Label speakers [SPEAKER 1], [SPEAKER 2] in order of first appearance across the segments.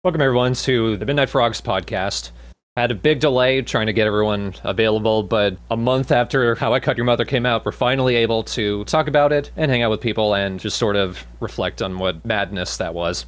[SPEAKER 1] Welcome everyone to the Midnight Frogs podcast. Had a big delay trying to get everyone available, but a month after How I Cut Your Mother came out, we're finally able to talk about it and hang out with people and just sort of reflect on what madness that was.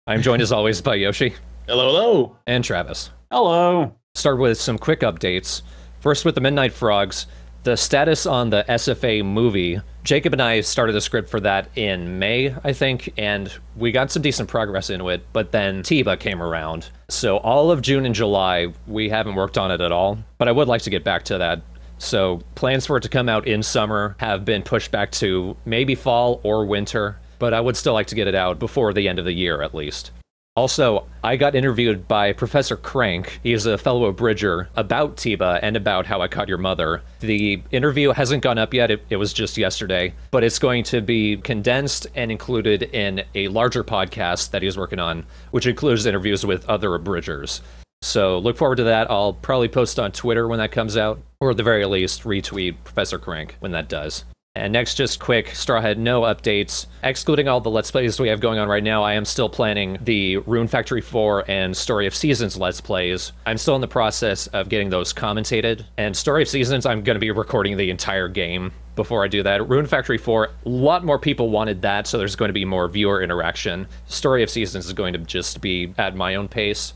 [SPEAKER 1] I'm joined as always by Yoshi.
[SPEAKER 2] Hello, hello.
[SPEAKER 1] And Travis.
[SPEAKER 3] Hello.
[SPEAKER 1] Start with some quick updates. First with the Midnight Frogs. The status on the SFA movie, Jacob and I started the script for that in May, I think, and we got some decent progress into it, but then Tiba came around. So all of June and July, we haven't worked on it at all, but I would like to get back to that. So plans for it to come out in summer have been pushed back to maybe fall or winter, but I would still like to get it out before the end of the year at least. Also, I got interviewed by Professor Crank. He's a fellow Abridger about Tiba and about How I Caught Your Mother. The interview hasn't gone up yet, it was just yesterday, but it's going to be condensed and included in a larger podcast that he's working on, which includes interviews with other Abridgers. So look forward to that. I'll probably post on Twitter when that comes out, or at the very least, retweet Professor Crank when that does. And next, just quick, Strawhead, no updates. Excluding all the Let's Plays we have going on right now, I am still planning the Rune Factory 4 and Story of Seasons Let's Plays. I'm still in the process of getting those commentated. And Story of Seasons, I'm going to be recording the entire game before I do that. Rune Factory 4, a lot more people wanted that, so there's going to be more viewer interaction. Story of Seasons is going to just be at my own pace.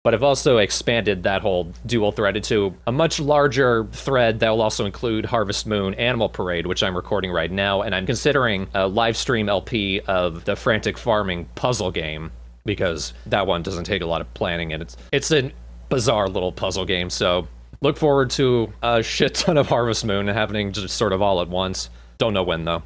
[SPEAKER 1] But I've also expanded that whole dual thread into a much larger thread that will also include Harvest Moon Animal Parade, which I'm recording right now, and I'm considering a live stream LP of the Frantic Farming puzzle game, because that one doesn't take a lot of planning, and it's a bizarre little puzzle game, so look forward to a shit ton of Harvest Moon happening just sort of all at once. Don't know when, though.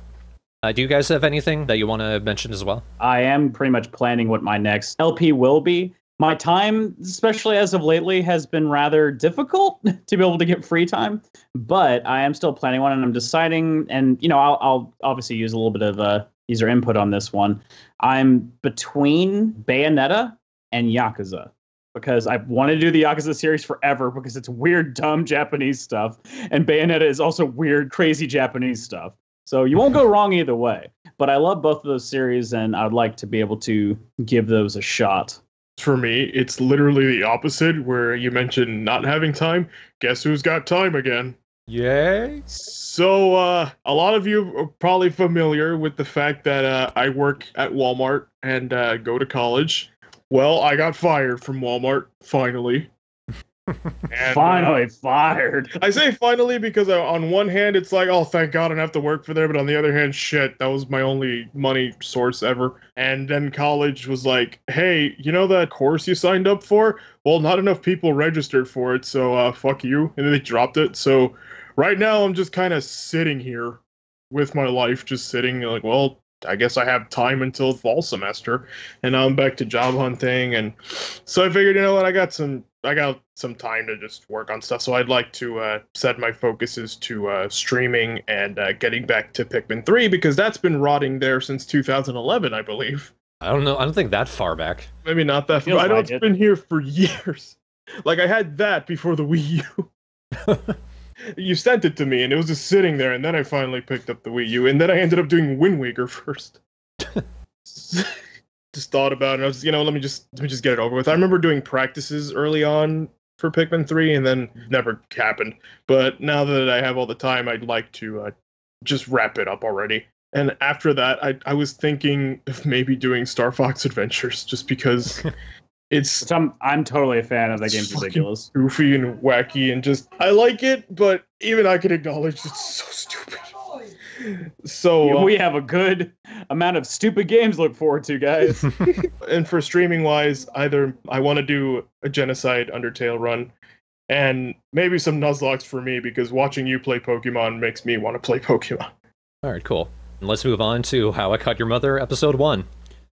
[SPEAKER 1] Do you guys have anything that you want to mention as well?
[SPEAKER 3] I am pretty much planning what my next LP will be. My time, especially as of lately, has been rather difficult to be able to get free time, but I am still planning one, and I'm deciding, and I'll obviously use a little bit of user input on this one. I'm between Bayonetta and Yakuza, because I've wanted to do the Yakuza series forever because it's weird, dumb Japanese stuff, and Bayonetta is also weird, crazy Japanese stuff. So you won't go wrong either way, but I love both of those series, and I'd like to be able to give those a shot.
[SPEAKER 2] For me, it's literally the opposite, where you mentioned not having time. Guess who's got time again?
[SPEAKER 1] Yay!
[SPEAKER 2] So, a lot of you are probably familiar with the fact that I work at Walmart and go to college. Well, I got fired from Walmart, finally. And,
[SPEAKER 3] Finally fired.
[SPEAKER 2] I say finally because on one hand, it's like, oh, thank God I don't have to work for there. But on the other hand, shit, that was my only money source ever. And then college was like, hey, you know that course you signed up for? Well, not enough people registered for it, so fuck you. And then they dropped it. So right now I'm just kind of sitting here with my life, just sitting like, well, I guess I have time until fall semester. And now I'm back to job hunting. And so I figured, you know what, I got some time to just work on stuff, so I'd like to set my focuses to streaming and getting back to Pikmin 3, because that's been rotting there since 2011, I believe.
[SPEAKER 1] I don't know, I don't think that far back.
[SPEAKER 2] Maybe not that far. I know it's been here for years. Like, I had that before the Wii U. You sent it to me, and it was just sitting there, and then I finally picked up the Wii U, and then I ended up doing Wind Waker first. Just thought about it. I was, let me just get it over with. I remember doing practices early on for Pikmin 3, and then never happened. But now that I have all the time, I'd like to just wrap it up already. And after that, I was thinking of maybe doing Star Fox Adventures, just because it's...
[SPEAKER 3] Which I'm totally a fan of. That game's ridiculous.
[SPEAKER 2] Goofy and wacky, and just... I like it, but even I can acknowledge it's so stupid. So
[SPEAKER 3] we have a good amount of stupid games to look forward to, guys.
[SPEAKER 2] And for streaming wise, either I want to do a Genocide Undertale run, and maybe some Nuzlocke for me, because watching you play Pokemon makes me want to play Pokemon.
[SPEAKER 1] Alright, cool. And let's move on to How I Cut Your Mother, Episode 1.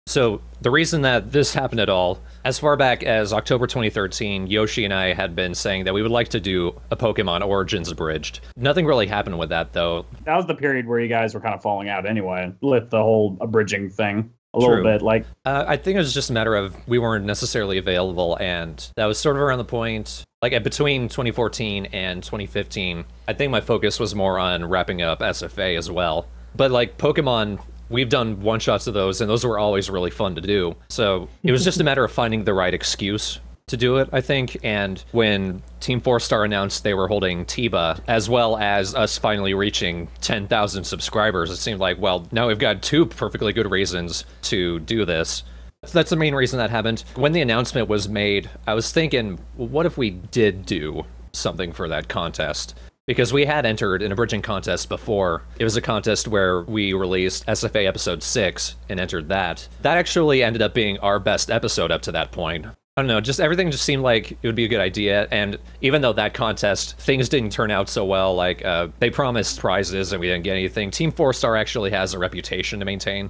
[SPEAKER 1] So, the reason that this happened at all, as far back as October 2013, Yoshi and I had been saying that we would like to do a Pokemon Origins Abridged. Nothing really happened with that, though.
[SPEAKER 3] That was the period where you guys were kind of falling out anyway, with the whole abridging thing. A little bit, like...
[SPEAKER 1] I think it was just a matter of we weren't necessarily available, and that was sort of around the point, like, between 2014 and 2015, I think my focus was more on wrapping up SFA as well. But, like, Pokemon We've done one-shots of those, and those were always really fun to do. So it was just a matter of finding the right excuse to do it, I think. And when Team 4-Star announced they were holding TIBA, as well as us finally reaching 10,000 subscribers, it seemed like, well, now we've got two perfectly good reasons to do this. That's the main reason that happened. When the announcement was made, I was thinking, well, what if we did do something for that contest? Because we had entered an abridging contest before. It was a contest where we released SFA episode 6 and entered that. That actually ended up being our best episode up to that point. I don't know, just everything just seemed like it would be a good idea. And even though that contest, things didn't turn out so well, like they promised prizes and we didn't get anything. Team 4-Star actually has a reputation to maintain.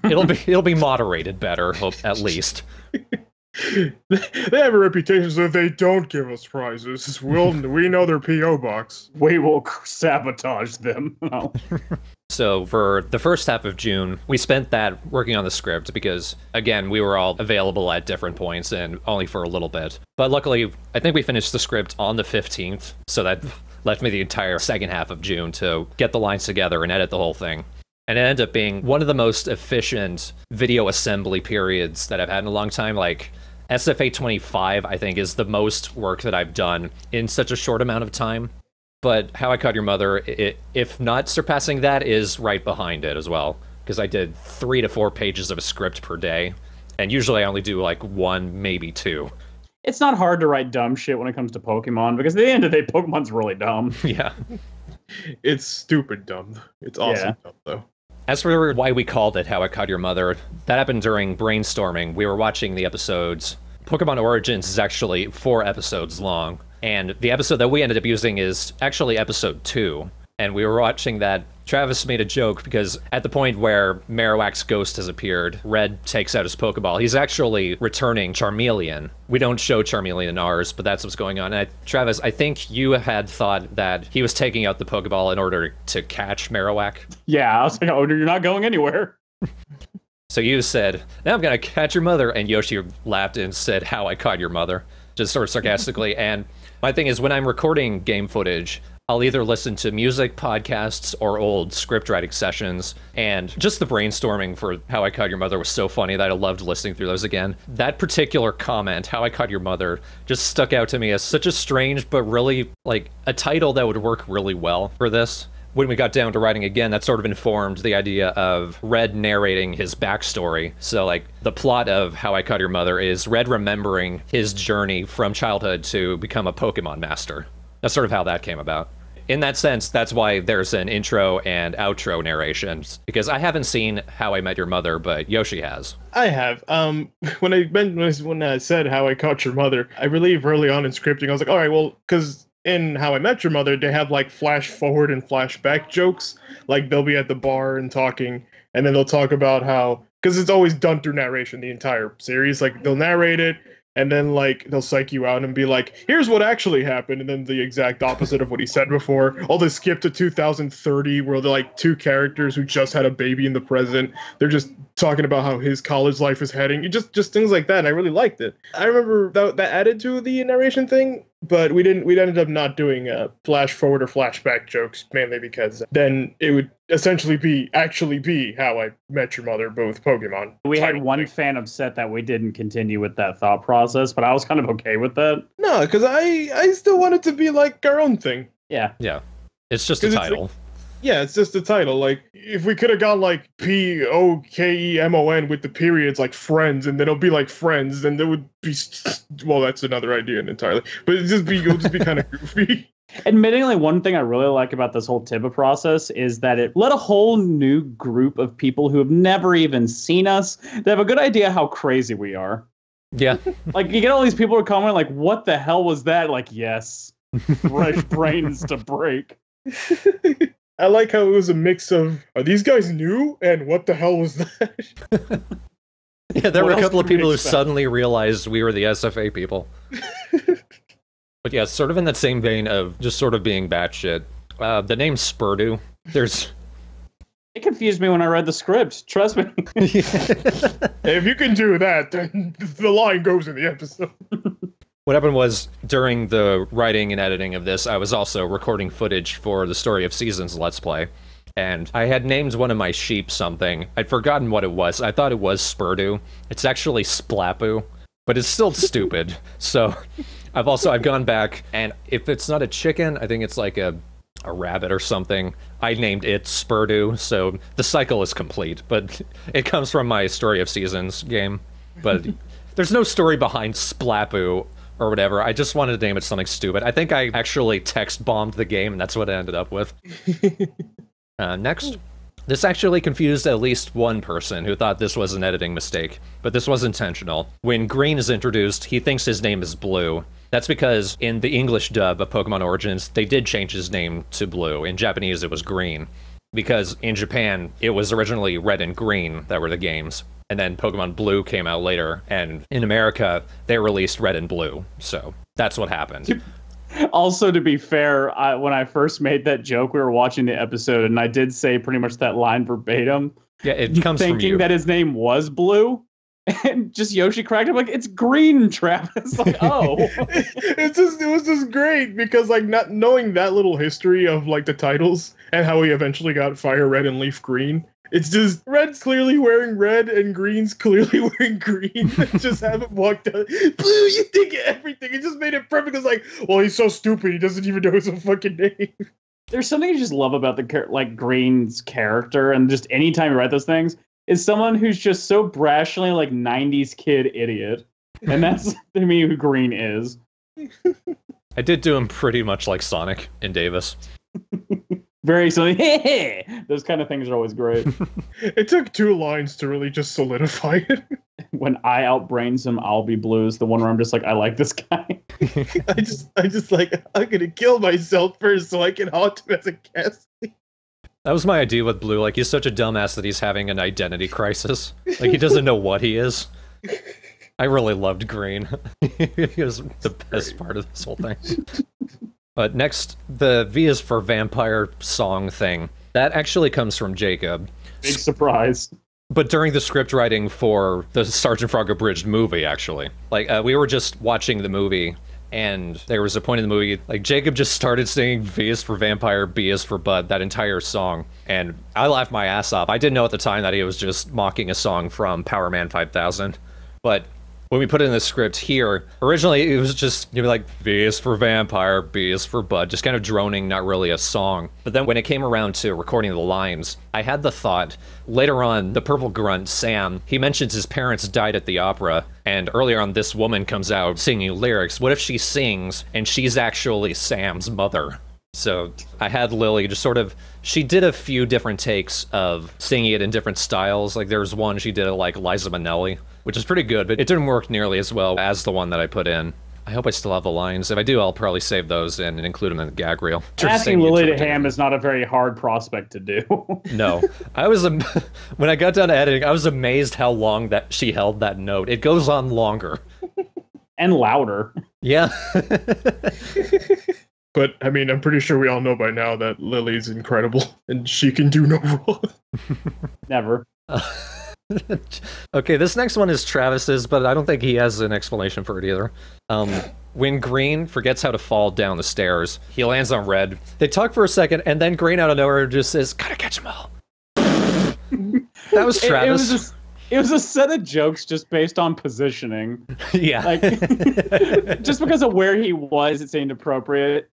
[SPEAKER 1] It'll be moderated better, at least.
[SPEAKER 2] They have a reputation, so if they don't give us prizes, we know their P.O. box.
[SPEAKER 3] We will sabotage them. No.
[SPEAKER 1] So for the first half of June, we spent that working on the script because, again, we were all available at different points and only for a little bit. But luckily, I think we finished the script on the 15th, so that left me the entire second half of June to get the lines together and edit the whole thing. And it ended up being one of the most efficient video assembly periods that I've had in a long time. Like, SFA 25, I think, is the most work that I've done in such a short amount of time. But How I Caught Your Mother, if not surpassing that, is right behind it as well. Because I did 3 to 4 pages of a script per day. And usually I only do like 1, maybe 2.
[SPEAKER 3] It's not hard to write dumb shit when it comes to Pokemon, because at the end of the day, Pokemon's really dumb.
[SPEAKER 1] Yeah.
[SPEAKER 2] It's stupid dumb. It's awesome dumb, though.
[SPEAKER 1] As for why we called it How I Caught Your Mother, that happened during brainstorming. We were watching the episodes. Pokemon Origins is actually 4 episodes long, and the episode that we ended up using is actually episode 2. And we were watching that. Travis made a joke because at the point where Marowak's ghost has appeared, Red takes out his Pokeball. He's actually returning Charmeleon. We don't show Charmeleon in ours, but that's what's going on. And Travis, I think you had thought that he was taking out the Pokeball in order to catch Marowak.
[SPEAKER 3] Yeah, I was like, oh, you're not going anywhere.
[SPEAKER 1] So you said, now I'm going to catch your mother. And Yoshi laughed and said, How I Caught Your Mother, just sort of sarcastically. And my thing is, when I'm recording game footage, I'll either listen to music, podcasts, or old script writing sessions. And just the brainstorming for How I Caught Your Mother was so funny that I loved listening through those again. That particular comment, How I Caught Your Mother, just stuck out to me as such a strange, but really, like, a title that would work really well for this. When we got down to writing again, that sort of informed the idea of Red narrating his backstory. So, like, the plot of How I Caught Your Mother is Red remembering his journey from childhood to become a Pokemon master. That's sort of how that came about. In that sense, that's why there's an intro and outro narrations, because I haven't seen How I Met Your Mother, but Yoshi has.
[SPEAKER 2] I have. When I said How I Caught Your Mother, I believe early on in scripting, I was like, all right, well, because in How I Met Your Mother, they have like flash forward and flashback jokes. Like they'll be at the bar and talking, and then they'll talk about how, because it's always done through narration, the entire series. Like they'll narrate it, and then like they'll psych you out and be like, here's what actually happened, and then the exact opposite of what he said before. Or they skip to 2030 where they're like 2 characters who just had a baby in the present. They're just talking about how his college life is heading. Just things like that. And I really liked it. I remember that added to the narration thing, but we ended up not doing flash forward or flashback jokes, mainly because then it would essentially be How I Met Your Mother, but with Pokemon.
[SPEAKER 3] We had one fan upset that we didn't continue with that thought process, but I was kind of okay with that.
[SPEAKER 2] No, because I still want it to be like our own thing.
[SPEAKER 3] Yeah.
[SPEAKER 1] Yeah. It's just a title.
[SPEAKER 2] It's just a title. Like, if we could have gone like Pokemon with the periods, like Friends, and then it'll be like Friends, then there would be, well, that's another idea entirely. But it'll just be kind of goofy.
[SPEAKER 3] Admittingly, one thing I really like about this whole TIBA process is that it let a whole new group of people who have never even seen us, they have a good idea how crazy we are.
[SPEAKER 1] Yeah.
[SPEAKER 3] Like, you get all these people who comment like, what the hell was that? Like, yes. Fresh brains to break.
[SPEAKER 2] I like how it was a mix of, are these guys new? And what the hell was that?
[SPEAKER 1] Yeah, there were a couple of people who suddenly realized we were the SFA people. But yeah, sort of in that same vein of just sort of being batshit. The name Spurdu,
[SPEAKER 3] It confused me when I read the script, trust me.
[SPEAKER 2] If you can do that, then the line goes in the episode.
[SPEAKER 1] What happened was, during the writing and editing of this, I was also recording footage for the Story of Seasons Let's Play. and I had named one of my sheep something. I'd forgotten what it was. I thought it was Spurdu. It's actually Splapoo, but it's still stupid. So I've gone back, and if it's not a chicken, I think it's like a rabbit or something. I named it Spurdu, so the cycle is complete, but it comes from my Story of Seasons game. But there's no story behind Splapoo or whatever. I just wanted to name it something stupid. I think I actually text-bombed the game, and that's what I ended up with. Next. This actually confused at least one person who thought this was an editing mistake, but this was intentional. When Green is introduced, he thinks his name is Blue. That's because in the English dub of Pokemon Origins, they did change his name to Blue. In Japanese, it was Green. Because in Japan, it was originally Red and Green that were the games. And then Pokemon Blue came out later, and in America, they released Red and Blue. So that's what happened.
[SPEAKER 3] Also, to be fair, when I first made that joke, we were watching the episode, and I did say pretty much that line verbatim.
[SPEAKER 1] Yeah, it comes from you.
[SPEAKER 3] Thinking that his name was Blue, and just Yoshi cracked him like, it's Green, Travis. Like, oh.
[SPEAKER 2] It was just great because like not knowing that little history of like the titles and how he eventually got Fire Red and Leaf Green. It's just Red's clearly wearing red and Green's clearly wearing green. Just haven't walked out. Blue, you think of everything. It just made it perfect. It's like, well, he's so stupid. He doesn't even know his own fucking name.
[SPEAKER 3] There's something you just love about the Green's character, and just anytime you write those things, is someone who's just so brashly like 90s kid idiot. And that's to me who Green is.
[SPEAKER 1] I did do him pretty much like Sonic in Davis.
[SPEAKER 3] Very silly. Those kind of things are always great.
[SPEAKER 2] It took 2 lines to really just solidify it.
[SPEAKER 3] When I outbrains him, I'll be Blues. The one where I'm just like, I like this guy.
[SPEAKER 2] I just like, I'm gonna kill myself first so I can haunt him as a guest.
[SPEAKER 1] That was my idea with Blue. Like, he's such a dumbass that he's having an identity crisis. Like, he doesn't know what he is. I really loved Green. He was the best part of this whole thing. But next, the V is for Vampire song thing. That actually comes from Jacob.
[SPEAKER 3] Big surprise.
[SPEAKER 1] But during the script writing for the Sergeant Frog Abridged movie, actually. Like, we were just watching the movie, and there was a point in the movie, like, Jacob just started singing V is for Vampire, B is for Bud, that entire song. And I laughed my ass off. I didn't know at the time that he was just mocking a song from Power Man 5000. But when we put it in the script here, originally it was just, you'd be like, V is for Vampire, B is for Bud, just kind of droning, not really a song. But then when it came around to recording the lines, I had the thought, later on, the purple grunt, Sam, he mentions his parents died at the opera, and earlier on this woman comes out singing lyrics. What if she sings, and she's actually Sam's mother? So I had Lily just sort of, she did a few different takes of singing it in different styles. Like there's one she did like Liza Minnelli, which is pretty good, but it didn't work nearly as well as the one that I put in. I hope I still have the lines. If I do, I'll probably save those and include them in the gag reel.
[SPEAKER 3] Asking Lily to ham is not a very hard prospect to do.
[SPEAKER 1] No. I was, when I got done editing, I was amazed how long that she held that note. It goes on longer.
[SPEAKER 3] And louder.
[SPEAKER 1] Yeah.
[SPEAKER 2] But, I mean, I'm pretty sure we all know by now that Lily's incredible, and she can do no wrong.
[SPEAKER 3] Never.
[SPEAKER 1] Okay, this next one is Travis's, but I don't think he has an explanation for it either. When Green forgets how to fall down the stairs, he lands on Red. They talk for a second, and then Green out of nowhere just says, "Gotta catch them all." That was Travis.
[SPEAKER 3] It was a set of jokes just based on positioning.
[SPEAKER 1] Yeah.
[SPEAKER 3] Like, just because of where he was, it seemed appropriate.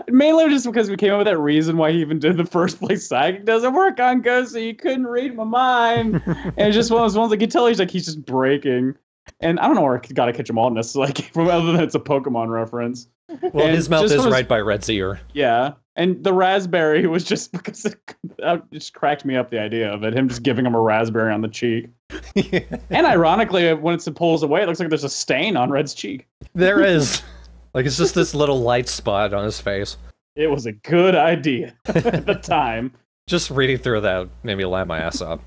[SPEAKER 3] Mainly just because we came up with that reason why he even did the first place psychic doesn't work on Go, so you couldn't read my mind. And it's just one of those ones, like, you tell he's just breaking. And I don't know where I gotta catch them all necessarily, from other than it's a Pokemon reference.
[SPEAKER 1] Well,
[SPEAKER 3] and
[SPEAKER 1] his mouth is right by Red's ear.
[SPEAKER 3] Yeah. And the raspberry was just because it just cracked me up, the idea of it. Him just giving him a raspberry on the cheek. Yeah. And ironically, when it pulls away, it looks like there's a stain on Red's cheek.
[SPEAKER 1] There is. Like, it's just this little light spot on his face.
[SPEAKER 3] It was a good idea at the time.
[SPEAKER 1] Just reading through that made me laugh my ass up.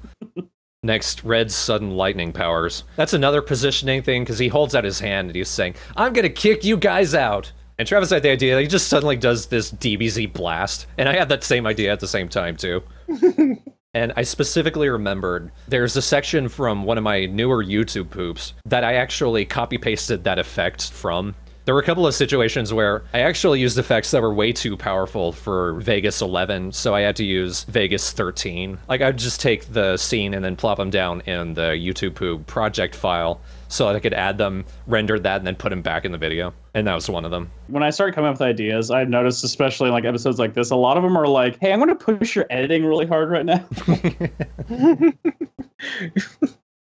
[SPEAKER 1] Next, Red's sudden lightning powers. That's another positioning thing, because he holds out his hand and he's saying, "I'm gonna kick you guys out." And Travis had the idea that he just suddenly does this DBZ blast. And I had that same idea at the same time, too. And I specifically remembered there's a section from one of my newer YouTube poops that I actually copy-pasted that effect from. There were a couple of situations where I actually used effects that were way too powerful for Vegas 11, so I had to use Vegas 13. Like, I'd just take the scene and then plop them down in the YouTube Poo project file so that I could add them, render that, and then put them back in the video. And that was one of them.
[SPEAKER 3] When I started coming up with ideas, I noticed, especially in like episodes like this, a lot of them are like, hey, I'm going to push your editing really hard right now.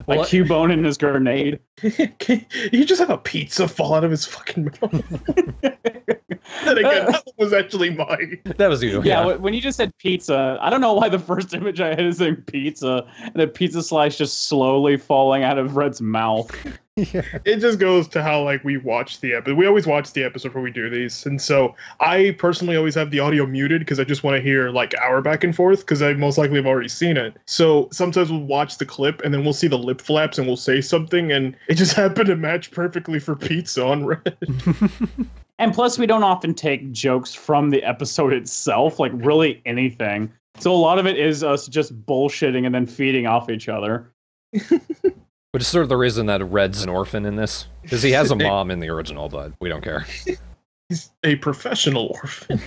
[SPEAKER 3] Like Cubone and his grenade.
[SPEAKER 2] You just have a pizza fall out of his fucking mouth. Then again, that one was actually mine.
[SPEAKER 1] That was you.
[SPEAKER 3] Yeah, when you just said pizza, I don't know why the first image I had is saying pizza, and a pizza slice just slowly falling out of Red's mouth.
[SPEAKER 2] Yeah. It just goes to how like we watch the episode. We always watch the episode before we do these, and so I personally always have the audio muted because I just want to hear like our back and forth because I most likely have already seen it. So sometimes we'll watch the clip and then we'll see the lip flaps and we'll say something, and it just happened to match perfectly for pizza on Red.
[SPEAKER 3] And plus, we don't often take jokes from the episode itself, like really anything. So a lot of it is us just bullshitting and then feeding off each other.
[SPEAKER 1] Which is sort of the reason that Red's an orphan in this. Because he has a mom in the original, but we don't care.
[SPEAKER 2] He's a professional orphan.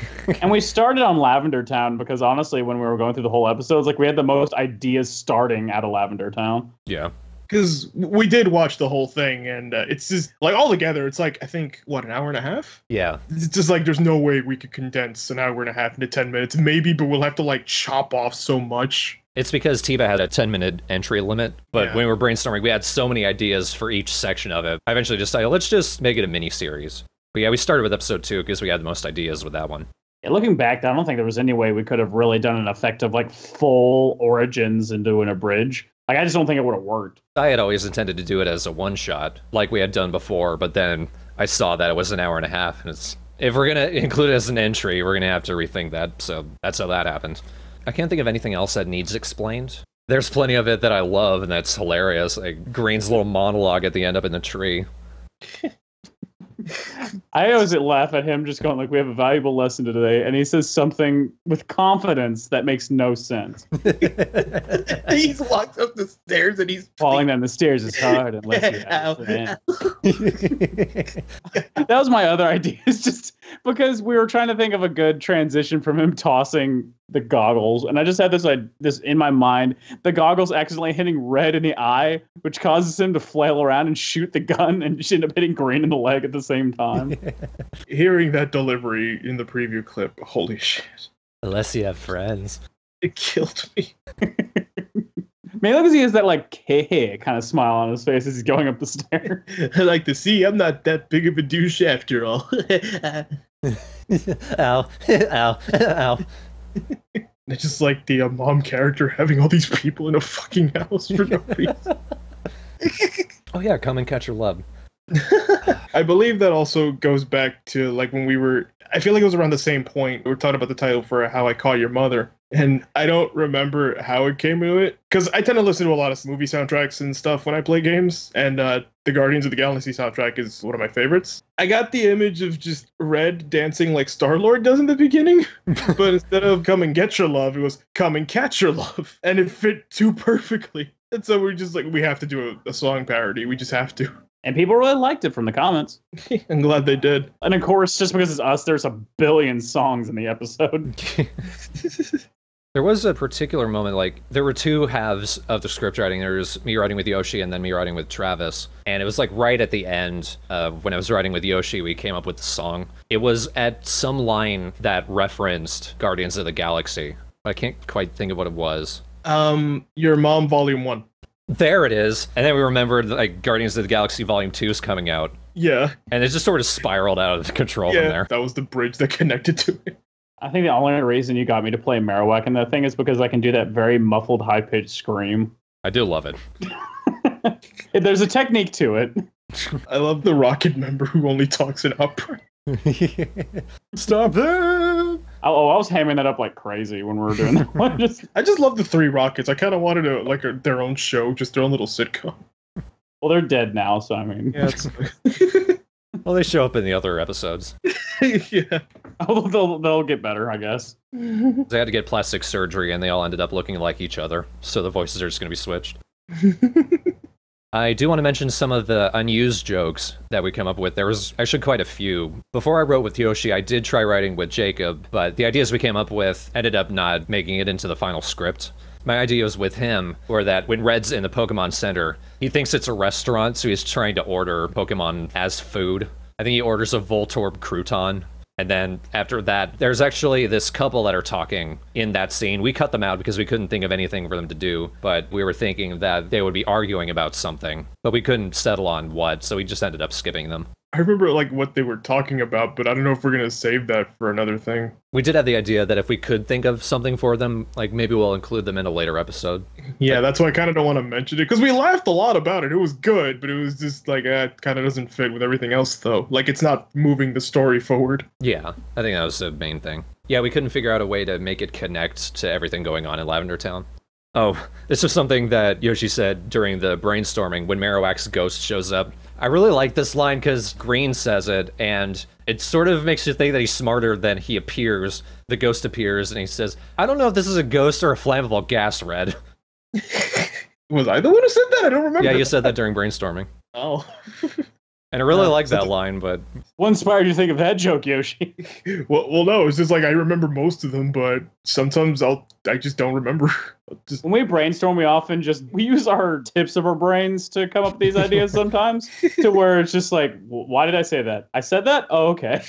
[SPEAKER 3] And we started on Lavender Town because honestly, when we were going through the whole episodes, like we had the most ideas starting out of Lavender Town.
[SPEAKER 1] Yeah.
[SPEAKER 2] Because we did watch the whole thing, and it's just, like, all together, it's like, I think, what, an hour and a half?
[SPEAKER 1] Yeah.
[SPEAKER 2] It's just like, there's no way we could condense an hour and a half into 10 minutes. Maybe, but we'll have to, like, chop off so much.
[SPEAKER 1] It's because Tiba had a 10-minute entry limit, but when we were brainstorming, we had so many ideas for each section of it. I eventually decided, let's just make it a mini-series. But yeah, we started with episode 2 because we had the most ideas with that one.
[SPEAKER 3] Yeah, looking back, I don't think there was any way we could have really done an effective, like, full origins into an abridge. Like, I just don't think it would have worked.
[SPEAKER 1] I had always intended to do it as a one-shot, like we had done before, but then I saw that it was an hour and a half, and it's, if we're going to include it as an entry, we're going to have to rethink that, so that's how that happened. I can't think of anything else that needs explained. There's plenty of it that I love, and that's hilarious, like Green's little monologue at the end up in the tree.
[SPEAKER 3] I always laugh at him just going like, we have a valuable lesson today, and he says something with confidence that makes no sense.
[SPEAKER 2] He's walked up the stairs and he's
[SPEAKER 3] falling down the stairs is hard unless you have a friend. That was my other idea. It's just because we were trying to think of a good transition from him tossing the goggles, and I just had this in my mind, the goggles accidentally hitting Red in the eye, which causes him to flail around and shoot the gun, and just end up hitting Green in the leg at the same time.
[SPEAKER 2] Hearing that delivery in the preview clip, holy shit.
[SPEAKER 1] Unless you have friends.
[SPEAKER 2] It killed me.
[SPEAKER 3] Mainly because he has that like kind of smile on his face as he's going up the stairs.
[SPEAKER 2] I like to see I'm not that big of a douche after all.
[SPEAKER 1] Ow. Ow. Ow.
[SPEAKER 2] It's just like the mom character having all these people in a fucking house for no reason.
[SPEAKER 1] Oh yeah, come and catch your love.
[SPEAKER 2] I believe that also goes back to like when we were, I feel like it was around the same point we were talking about the title for How I Caught Your Mother, and I don't remember how it came to it because I tend to listen to a lot of movie soundtracks and stuff when I play games, and the Guardians of the Galaxy soundtrack is one of my favorites. I got the image of just Red dancing like Star-Lord does in the beginning, but instead of come and get your love, it was come and catch your love, and it fit too perfectly. And so we're just like, we have to do a song parody. We just have to.
[SPEAKER 3] And people really liked it from the comments.
[SPEAKER 2] I'm glad they did.
[SPEAKER 3] And of course, just because it's us, there's a billion songs in the episode.
[SPEAKER 1] There was a particular moment, like, there were two halves of the script writing. There was me writing with Yoshi and then me writing with Travis. And it was like right at the end, when I was writing with Yoshi, we came up with the song. It was at some line that referenced Guardians of the Galaxy. I can't quite think of what it was.
[SPEAKER 2] Your Mom Volume 1.
[SPEAKER 1] There it is. And then we remembered like Guardians of the Galaxy Volume 2 is coming out.
[SPEAKER 2] Yeah.
[SPEAKER 1] And it just sort of spiraled out of control from there.
[SPEAKER 2] That was the bridge that connected to it.
[SPEAKER 3] I think the only reason you got me to play Marowak in that thing is because I can do that very muffled, high-pitched scream.
[SPEAKER 1] I do love it.
[SPEAKER 3] There's a technique to it.
[SPEAKER 2] I love the Rocket member who only talks in opera.
[SPEAKER 1] Stop it!
[SPEAKER 3] Oh, I was hamming that up like crazy when we were doing that.
[SPEAKER 2] I just love the Three Rockets. I kind of wanted to like their own show, just their own little sitcom.
[SPEAKER 3] Well, they're dead now, so I mean.
[SPEAKER 2] Yeah.
[SPEAKER 1] Well, they show up in the other episodes.
[SPEAKER 2] Yeah.
[SPEAKER 3] Oh, they'll get better, I guess.
[SPEAKER 1] They had to get plastic surgery, and they all ended up looking like each other, so the voices are just going to be switched. I do want to mention some of the unused jokes that we come up with. There was actually quite a few. Before I wrote with Yoshi, I did try writing with Jacob, but the ideas we came up with ended up not making it into the final script. My ideas with him were that when Red's in the Pokemon Center, he thinks it's a restaurant, so he's trying to order Pokemon as food. I think he orders a Voltorb crouton. And then after that, there's actually this couple that are talking in that scene. We cut them out because we couldn't think of anything for them to do, but we were thinking that they would be arguing about something, but we couldn't settle on what, so we just ended up skipping them.
[SPEAKER 2] I remember like what they were talking about, but I don't know if we're gonna save that for another thing.
[SPEAKER 1] We did have the idea that if we could think of something for them, like maybe we'll include them in a later episode.
[SPEAKER 2] Yeah, that's why I kind of don't want to mention it, because we laughed a lot about it. It was good, but it was just like, it kind of doesn't fit with everything else, though. Like, it's not moving the story forward.
[SPEAKER 1] Yeah, I think that was the main thing. Yeah, we couldn't figure out a way to make it connect to everything going on in Lavender Town. Oh, this was something that Yoshi said during the brainstorming when Marowak's ghost shows up. I really like this line because Green says it, and it sort of makes you think that he's smarter than he appears. The ghost appears, and he says, I don't know if this is a ghost or a flammable gas, Red.
[SPEAKER 2] Was I the one who said that? I don't remember.
[SPEAKER 1] Yeah, you said that during brainstorming.
[SPEAKER 2] Oh.
[SPEAKER 1] And I really like that line, but...
[SPEAKER 3] What inspired you to think of that joke, Yoshi?
[SPEAKER 2] Well, no, it's just like I remember most of them, but sometimes I just don't remember.
[SPEAKER 3] When we brainstorm, we use our tips of our brains to come up with these ideas sometimes, to where it's just like, why did I say that? I said that? Oh, okay.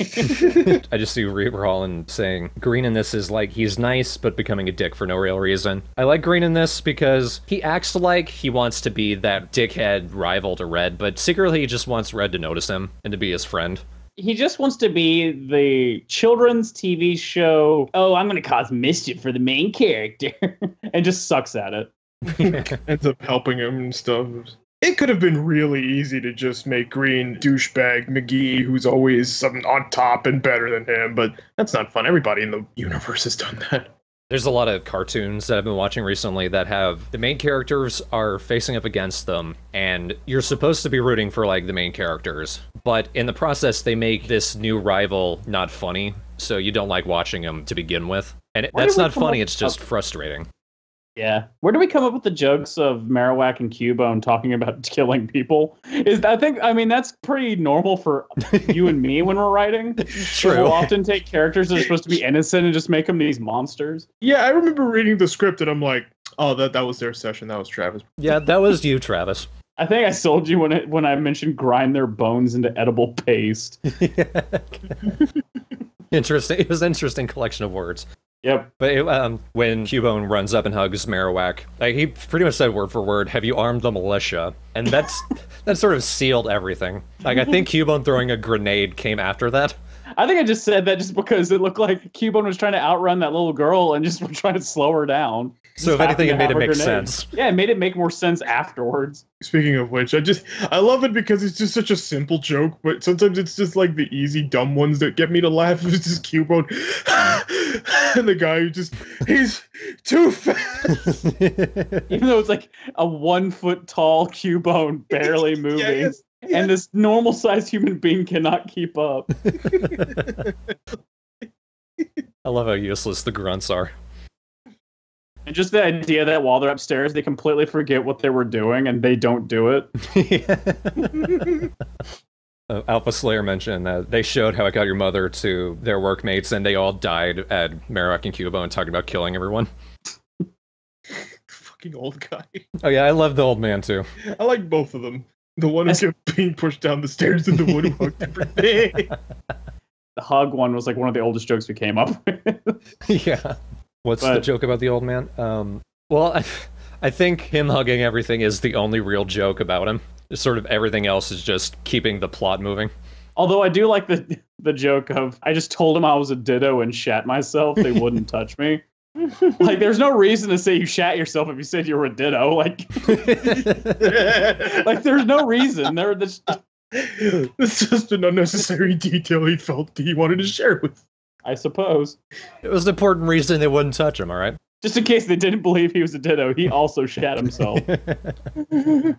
[SPEAKER 1] I just see Reaper Holland saying, Green in this is like, he's nice, but becoming a dick for no real reason. I like Green in this because he acts like he wants to be that dickhead rival to Red, but secretly he just wants Red to notice him and to be his friend.
[SPEAKER 3] He just wants to be the children's TV show, oh, I'm going to cause mischief for the main character, and just sucks at it.
[SPEAKER 2] Ends up helping him and stuff. It could have been really easy to just make Green douchebag McGee, who's always something on top and better than him, but that's not fun. Everybody in the universe has done that.
[SPEAKER 1] There's a lot of cartoons that I've been watching recently that have the main characters are facing up against them, and you're supposed to be rooting for, like, the main characters. But in the process, they make this new rival not funny, so you don't like watching them to begin with. And that's not funny, it's just frustrating.
[SPEAKER 3] Yeah. Where do we come up with the jokes of Marowak and Cubone talking about killing people? That's pretty normal for you and me when we're writing.
[SPEAKER 1] True.
[SPEAKER 3] We'll often take characters that are supposed to be innocent and just make them these monsters.
[SPEAKER 2] Yeah, I remember reading the script and I'm like, oh, that was their session. That was Travis.
[SPEAKER 1] Yeah, that was you, Travis.
[SPEAKER 3] I think I sold you when I mentioned grind their bones into edible paste.
[SPEAKER 1] Interesting. It was an interesting collection of words.
[SPEAKER 3] Yep.
[SPEAKER 1] But when Cubone runs up and hugs Marowak, like, he pretty much said word for word, have you armed the militia? And that sort of sealed everything. Like, I think Cubone throwing a grenade came after that.
[SPEAKER 3] I think I just said that just because it looked like Cubone was trying to outrun that little girl and just trying to slow her down.
[SPEAKER 1] So if anything, it made it make sense.
[SPEAKER 3] Yeah, it made it make more sense afterwards.
[SPEAKER 2] Speaking of which, I love it because it's just such a simple joke, but sometimes it's just like the easy dumb ones that get me to laugh. It's just Cubone and the guy he's too fast.
[SPEAKER 3] Even though it's like a 1 foot tall Cubone barely moving. Yes. And this normal sized human being cannot keep up.
[SPEAKER 1] I love how useless the grunts are.
[SPEAKER 3] And just the idea that while they're upstairs, they completely forget what they were doing and they don't do it.
[SPEAKER 1] Alpha Slayer mentioned that they showed How I Got Your Mother to their workmates and they all died at Marowak and Cubone talking about killing everyone.
[SPEAKER 2] Fucking old guy.
[SPEAKER 1] Oh yeah, I love the old man too.
[SPEAKER 2] I like both of them. The one who kept being pushed down the stairs and the one who hugged everything.
[SPEAKER 3] The hug one was like one of the oldest jokes we came up with.
[SPEAKER 1] Yeah. What's the joke about the old man? Well, I think him hugging everything is the only real joke about him. Sort of everything else is just keeping the plot moving.
[SPEAKER 3] Although I do like the joke of, I just told him I was a ditto and shat myself. They wouldn't touch me. Like, there's no reason to say you shat yourself if you said you were a ditto. Like, like there's no reason.
[SPEAKER 2] It's just an unnecessary detail he felt he wanted to share with.
[SPEAKER 3] I suppose.
[SPEAKER 1] It was an important reason they wouldn't touch him, all right?
[SPEAKER 3] Just in case they didn't believe he was a ditto, he also shat himself.
[SPEAKER 1] That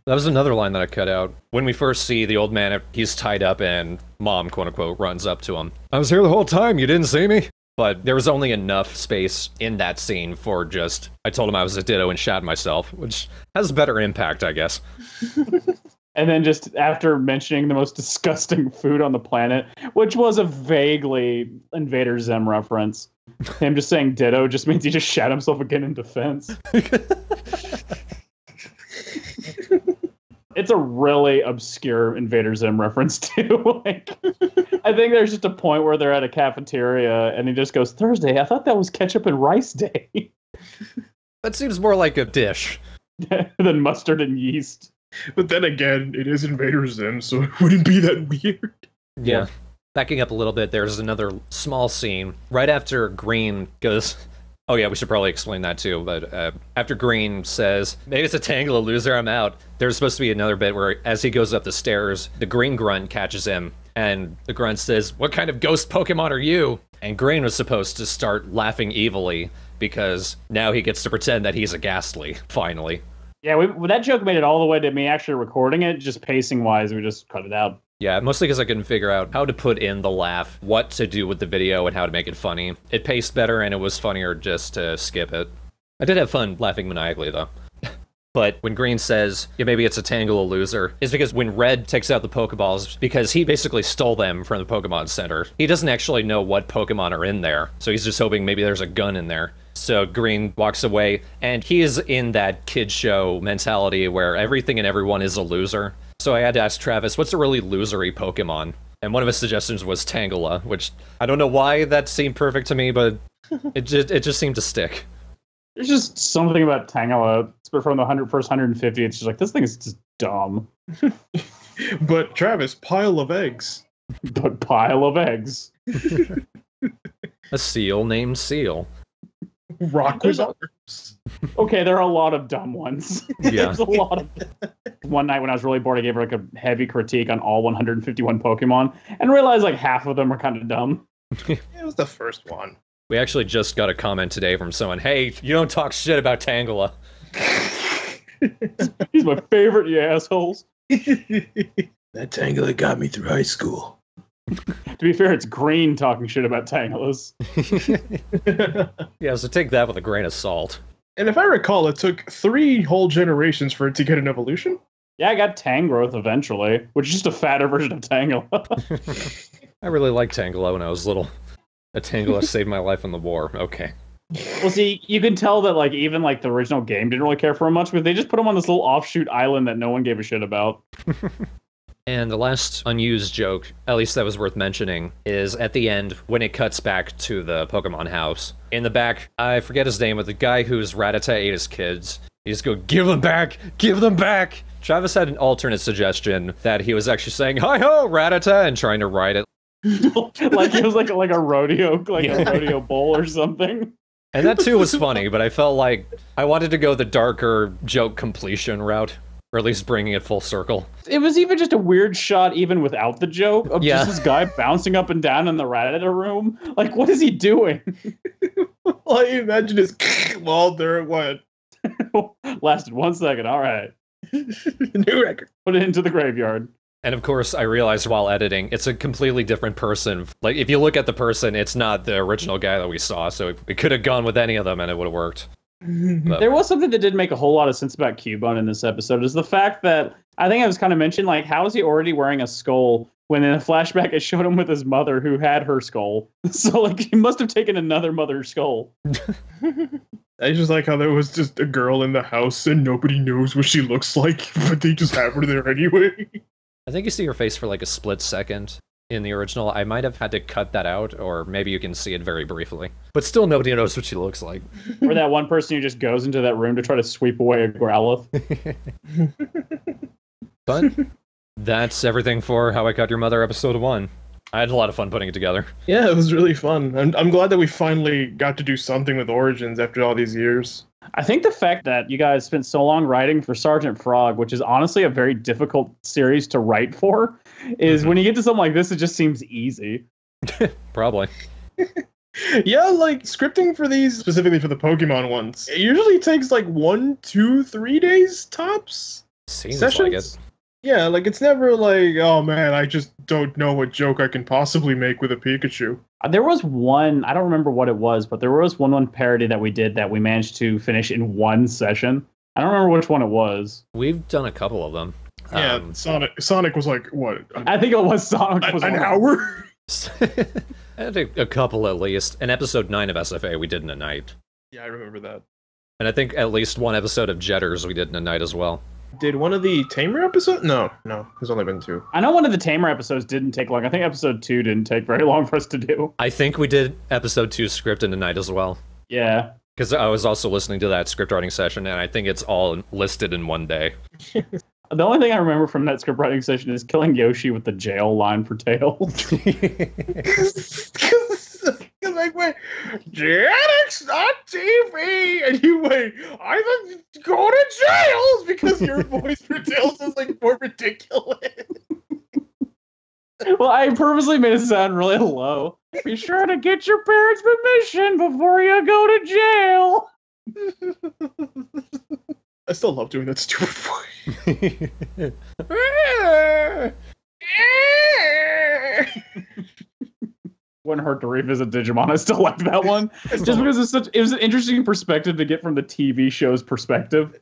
[SPEAKER 1] was another line that I cut out. When we first see the old man, he's tied up and Mom, quote-unquote, runs up to him. I was here the whole time, you didn't see me? but there was only enough space in that scene for just, I told him I was a Ditto and shat myself, which has better impact, I guess.
[SPEAKER 3] And then just after mentioning the most disgusting food on the planet, which was a vaguely Invader Zim reference, him just saying ditto just means he just shat himself again in defense. It's a really obscure Invader Zim reference, too. Like, I think there's just a point where they're at a cafeteria, and he just goes, Thursday, I thought that was ketchup and rice day.
[SPEAKER 1] That seems more like a dish.
[SPEAKER 3] Than mustard and yeast.
[SPEAKER 2] But then again, it is Invader Zim, so it wouldn't be that weird.
[SPEAKER 1] Yeah. Backing up a little bit, there's another small scene right after Green goes... Oh yeah, we should probably explain that too, but after Green says, maybe it's a Tangela loser, I'm out, there's supposed to be another bit where as he goes up the stairs, the Green Grunt catches him, and the Grunt says, what kind of ghost Pokemon are you? And Green was supposed to start laughing evilly, because now he gets to pretend that he's a Ghastly, finally.
[SPEAKER 3] Yeah, that joke made it all the way to me actually recording it, just pacing-wise, we just cut it out.
[SPEAKER 1] Yeah, mostly because I couldn't figure out how to put in the laugh, what to do with the video, and how to make it funny. It paced better, and it was funnier just to skip it. I did have fun laughing maniacally, though. But when Green says, yeah, maybe it's a Tangela loser, is because when Red takes out the Pokeballs, because he basically stole them from the Pokemon Center, he doesn't actually know what Pokemon are in there, so he's just hoping maybe there's a gun in there. So Green walks away, and he is in that kid show mentality where everything and everyone is a loser. So I had to ask Travis, what's a really losery Pokemon? And one of his suggestions was Tangela, which I don't know why that seemed perfect to me, but it just seemed to stick.
[SPEAKER 3] There's just something about Tangela, from the first 150, it's just like, this thing is just dumb.
[SPEAKER 2] But Travis, pile of eggs.
[SPEAKER 3] But pile of eggs.
[SPEAKER 1] A seal named Seal.
[SPEAKER 2] Rock with arms.
[SPEAKER 3] Okay, there are a lot of dumb ones.
[SPEAKER 1] Yeah.
[SPEAKER 3] There's a lot of... One night when I was really bored, I gave her like a heavy critique on all 151 Pokemon, and realized like half of them are kind of dumb.
[SPEAKER 2] It was the first one.
[SPEAKER 1] We actually just got a comment today from someone, hey, you don't talk shit about Tangela.
[SPEAKER 3] He's my favorite, you assholes.
[SPEAKER 2] That Tangela got me through high school.
[SPEAKER 3] To be fair, it's Green talking shit about Tangelas.
[SPEAKER 1] Yeah, so take that with a grain of salt.
[SPEAKER 2] And if I recall, it took 3 whole generations for it to get an evolution.
[SPEAKER 3] Yeah, I got Tangrowth eventually, which is just a fatter version of Tangela.
[SPEAKER 1] I really liked Tangela when I was little. A Tangela saved my life in the war. Okay.
[SPEAKER 3] Well, see, you can tell that like even like the original game didn't really care for him much, because they just put him on this little offshoot island that no one gave a shit about.
[SPEAKER 1] And the last unused joke, at least that was worth mentioning, is at the end when it cuts back to the Pokemon house. In the back, I forget his name, but the guy whose Rattata ate his kids, he just go, give them back! Give them back! Travis had an alternate suggestion that he was actually saying, hi-ho, Rattata, and trying to ride it.
[SPEAKER 3] Like it was like a rodeo, a rodeo bull or something.
[SPEAKER 1] And that too was funny, but I felt like I wanted to go the darker joke completion route. Or at least bringing it full circle.
[SPEAKER 3] It was even just a weird shot, even without the joke, of just this guy bouncing up and down in the Rattata room. Like, what is he doing?
[SPEAKER 2] Well, I imagine his well, there it went.
[SPEAKER 3] Lasted 1 second, all right.
[SPEAKER 2] New record.
[SPEAKER 3] Put it into the graveyard.
[SPEAKER 1] And of course, I realized while editing, it's a completely different person. Like, if you look at the person, it's not the original guy that we saw, so we could have gone with any of them and it would have worked. But
[SPEAKER 3] there was something that did make a whole lot of sense about Cubone in this episode, is the fact that, I think I was kind of mentioned, like, how is he already wearing a skull when in a flashback it showed him with his mother who had her skull? So, like, he must have taken another mother's skull.
[SPEAKER 2] I just like how there was just a girl in the house and nobody knows what she looks like, but they just have her there anyway.
[SPEAKER 1] I think you see her face for like a split second in the original. I might have had to cut that out, or maybe you can see it very briefly. But still nobody knows what she looks like.
[SPEAKER 3] Or that one person who just goes into that room to try to sweep away a Growlithe.
[SPEAKER 1] But that's everything for How I Got Your Mother episode 1. I had a lot of fun putting it together.
[SPEAKER 2] Yeah, it was really fun. I'm glad that we finally got to do something with Origins after all these years.
[SPEAKER 3] I think the fact that you guys spent so long writing for Sergeant Frog, which is honestly a very difficult series to write for, is when you get to something like this, it just seems easy.
[SPEAKER 1] Probably.
[SPEAKER 2] Yeah, like, scripting for these, specifically for the Pokemon ones, it usually takes like 1, 2, 3 days tops.
[SPEAKER 1] Seems
[SPEAKER 2] Sessions?
[SPEAKER 1] like it.
[SPEAKER 2] Yeah, like it's never like, oh man, I just don't know what joke I can possibly make with a Pikachu.
[SPEAKER 3] There was one, I don't remember what it was, but there was one parody that we did that we managed to finish in one session. I don't remember which one it was.
[SPEAKER 1] We've done a couple of them.
[SPEAKER 2] Yeah, Sonic was like, what?
[SPEAKER 3] I think it was Sonic.
[SPEAKER 2] An hour?
[SPEAKER 1] I think a couple at least. An episode 9 of SFA we did in a night.
[SPEAKER 2] Yeah, I remember that.
[SPEAKER 1] And I think at least one episode of Jetters we did in a night as well.
[SPEAKER 2] Did one of the Tamer episodes? No, there's only been 2.
[SPEAKER 3] I know one of the Tamer episodes didn't take long. I think episode 2 didn't take very long for us to do.
[SPEAKER 1] I think we did episode 2 script in a night as well.
[SPEAKER 3] Yeah.
[SPEAKER 1] Because I was also listening to that script writing session, and I think it's all listed in one day.
[SPEAKER 3] The only thing I remember from that script writing session is killing Yoshi with the jail line for Tails.
[SPEAKER 2] Because like, wait, Janix on TV, and you wait, I thought go to jails because your voice for Tails is like more ridiculous.
[SPEAKER 3] Well, I purposely made it sound really low. Be sure to get your parents' permission before you go to jail.
[SPEAKER 2] I still love doing that stupid voice.
[SPEAKER 3] Wouldn't hurt to revisit Digimon. I still like that one. Just because it was an interesting perspective to get from the TV show's perspective.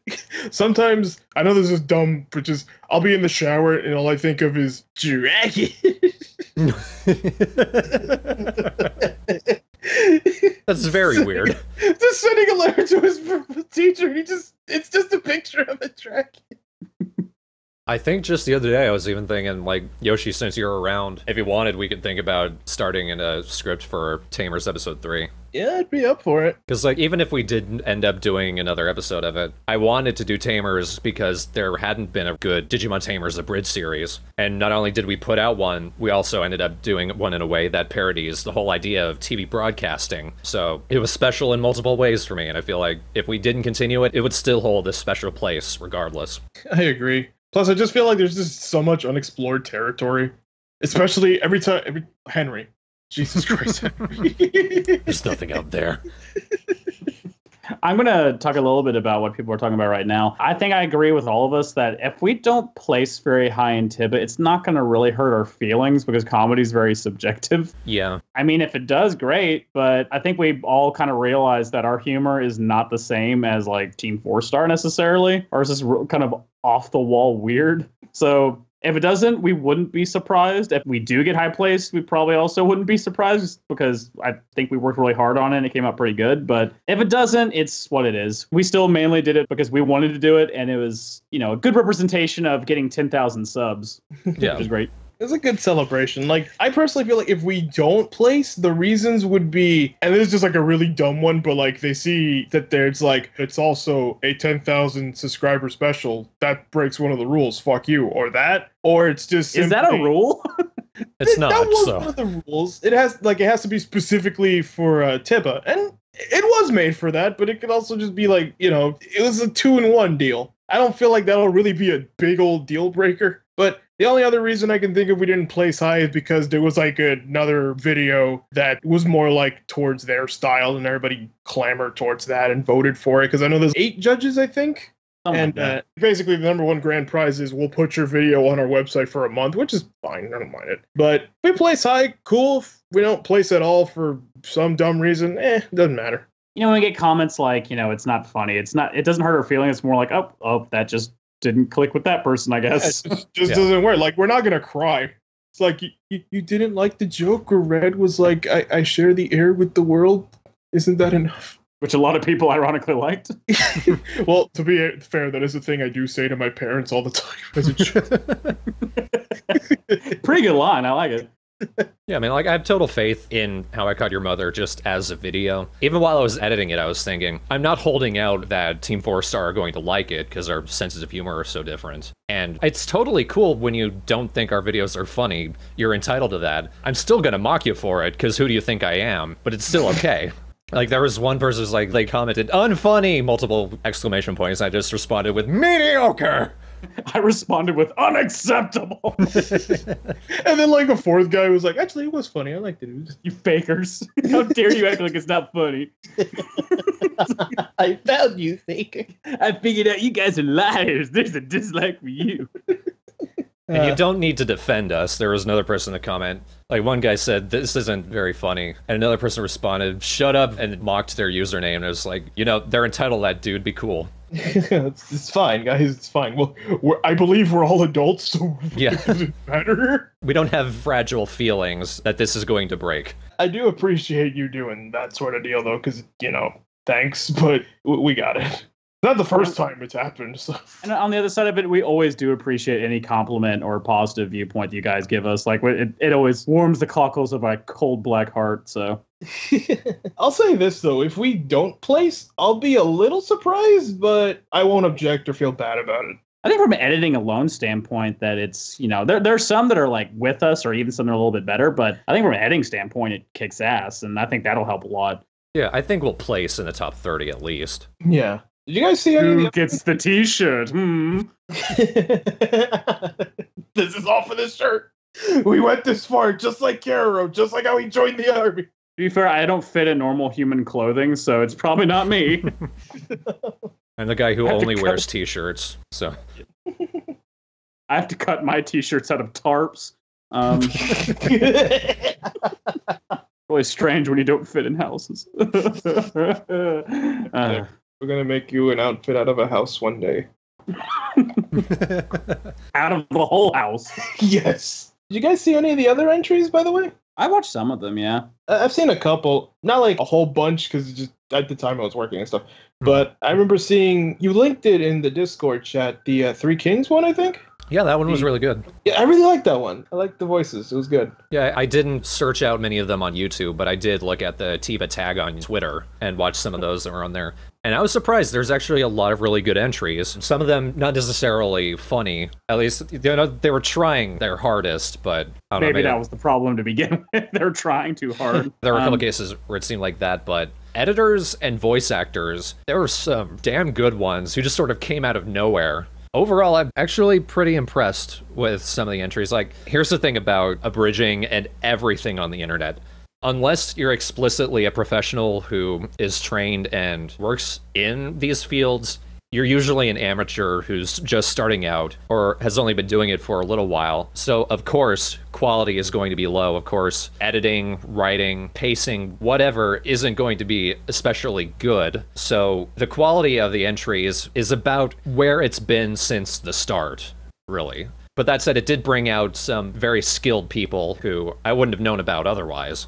[SPEAKER 2] Sometimes, I know this is dumb, but just, I'll be in the shower and all I think of is Dragon.
[SPEAKER 1] That's very weird.
[SPEAKER 2] Just sending a letter to his teacher, and it's just a picture of a dragon.
[SPEAKER 1] I think just the other day I was even thinking, like, Yoshi, since you're around, if you wanted, we could think about starting in a script for Tamers episode 3.
[SPEAKER 2] Yeah, I'd be up for it.
[SPEAKER 1] Because, like, even if we didn't end up doing another episode of it, I wanted to do Tamers because there hadn't been a good Digimon Tamers Abridged series. And not only did we put out one, we also ended up doing one in a way that parodies the whole idea of TV broadcasting. So it was special in multiple ways for me, and I feel like if we didn't continue it, it would still hold a special place regardless.
[SPEAKER 2] I agree. Plus, I just feel like there's just so much unexplored territory. Especially Henry. Jesus Christ, Henry.
[SPEAKER 1] There's nothing out there.
[SPEAKER 3] I'm going to talk a little bit about what people are talking about right now. I think I agree with all of us that if we don't place very high in Tibet, it's not going to really hurt our feelings because comedy is very subjective.
[SPEAKER 1] Yeah.
[SPEAKER 3] I mean, if it does, great, but I think we all kind of realize that our humor is not the same as like Team 4-Star necessarily. Ours is kind of off the wall weird. So if it doesn't, we wouldn't be surprised. If we do get high placed, we probably also wouldn't be surprised because I think we worked really hard on it and it came out pretty good. But if it doesn't, it's what it is. We still mainly did it because we wanted to do it, and it was, a good representation of getting 10,000 subs,
[SPEAKER 1] Yeah.
[SPEAKER 3] which is great.
[SPEAKER 2] It's a good celebration. Like, I personally feel like if we don't place, the reasons would be, and this is just like a really dumb one, but like they see that there's like, it's also a 10,000 subscriber special. That breaks one of the rules. Fuck you. Or that. Or it's just
[SPEAKER 3] Is that a rule?
[SPEAKER 1] It's not,
[SPEAKER 2] that was
[SPEAKER 1] so.
[SPEAKER 2] one of the rules. It has to be specifically for Tiba. And it was made for that, but it could also just be like, it was a 2-in-1 deal. I don't feel like that'll really be a big old deal breaker. But the only other reason I can think of we didn't place high is because there was like another video that was more like towards their style, and everybody clamored towards that and voted for it. Because I know there's 8 judges, I think. And basically the number 1 grand prize is we'll put your video on our website for a month, which is fine. I don't mind it. But if we place high, cool. If we don't place at all for some dumb reason, doesn't matter.
[SPEAKER 3] When we get comments like, it's not funny. It doesn't hurt our feelings. It's more like, oh, that just didn't click with that person, I guess.
[SPEAKER 2] Yeah, it just doesn't work. Like, we're not going to cry. It's like, you didn't like the joke, or Red was like, I share the air with the world. Isn't that enough?
[SPEAKER 3] Which a lot of people ironically liked.
[SPEAKER 2] Well, to be fair, that is a thing I do say to my parents all the time as a joke.
[SPEAKER 3] Pretty good line. I like it.
[SPEAKER 1] Yeah, I mean, like, I have total faith in How I Caught Your Mother just as a video. Even while I was editing it, I was thinking, I'm not holding out that Team 4-Star are going to like it because our senses of humor are so different. And it's totally cool when you don't think our videos are funny. You're entitled to that. I'm still going to mock you for it because who do you think I am? But it's still okay. Like, there was one person's like, they commented, unfunny, multiple exclamation points. I just responded with mediocre.
[SPEAKER 3] I responded with unacceptable.
[SPEAKER 2] And then like a 4th guy was like, actually, it was funny. I liked it.
[SPEAKER 3] You fakers. How dare you act like it's not funny?
[SPEAKER 2] I found you, faker.
[SPEAKER 3] I figured out you guys are liars. There's a dislike for you.
[SPEAKER 1] And you don't need to defend us. There was another person to comment. Like, one guy said, this isn't very funny. And another person responded, shut up, and mocked their username. And it was like, they're entitled to that, dude. Be cool.
[SPEAKER 2] It's fine, guys. It's fine. Well, I believe we're all adults, so
[SPEAKER 1] yeah.
[SPEAKER 2] It doesn't matter.
[SPEAKER 1] We don't have fragile feelings that this is going to break.
[SPEAKER 2] I do appreciate you doing that sort of deal, though, because, thanks, but we got it. Not the first time it's happened. So.
[SPEAKER 3] And on the other side of it, we always do appreciate any compliment or positive viewpoint you guys give us. Like, it always warms the cockles of my cold black heart. So
[SPEAKER 2] I'll say this, though. If we don't place, I'll be a little surprised, but I won't object or feel bad about it.
[SPEAKER 3] I think from an editing alone standpoint that it's, there's some that are like with us or even some that are a little bit better. But I think from an editing standpoint, it kicks ass. And I think that'll help a lot. Yeah,
[SPEAKER 1] I think we'll place in the top 30 at least.
[SPEAKER 2] Yeah. Did you guys see any
[SPEAKER 3] Who gets the t-shirt?
[SPEAKER 2] This is all for this shirt. We went this far, just like Kero, just like how he joined the army.
[SPEAKER 3] To be fair, I don't fit in normal human clothing, so it's probably not me.
[SPEAKER 1] I'm the guy who only wears t-shirts, so.
[SPEAKER 3] I have to cut my t-shirts out of tarps. Really strange when you don't fit in houses.
[SPEAKER 2] We're going to make you an outfit out of a house one day.
[SPEAKER 3] Out of the whole house.
[SPEAKER 2] Yes. Did you guys see any of the other entries, by the way?
[SPEAKER 3] I watched some of them, yeah.
[SPEAKER 2] I've seen a couple. Not like a whole bunch, because just at the time I was working and stuff. But I remember seeing, you linked it in the Discord chat, the Three Kings one, I think?
[SPEAKER 1] Yeah, that one was really good.
[SPEAKER 2] Yeah, I really liked that one. I liked the voices. It was good.
[SPEAKER 1] Yeah, I didn't search out many of them on YouTube, but I did look at the Tiva tag on Twitter and watch some of those that were on there. And I was surprised. There's actually a lot of really good entries. Some of them not necessarily funny. At least, they were trying their hardest, but I don't know.
[SPEAKER 3] Maybe that was the problem to begin with. They're trying too hard.
[SPEAKER 1] There were a couple cases where it seemed like that, but editors and voice actors, there were some damn good ones who just sort of came out of nowhere. Overall, I'm actually pretty impressed with some of the entries. Like, here's the thing about abridging and everything on the internet. Unless you're explicitly a professional who is trained and works in these fields, you're usually an amateur who's just starting out or has only been doing it for a little while. So, of course, quality is going to be low. Of course, editing, writing, pacing, whatever isn't going to be especially good. So the quality of the entries is about where it's been since the start, really. But that said, it did bring out some very skilled people who I wouldn't have known about otherwise.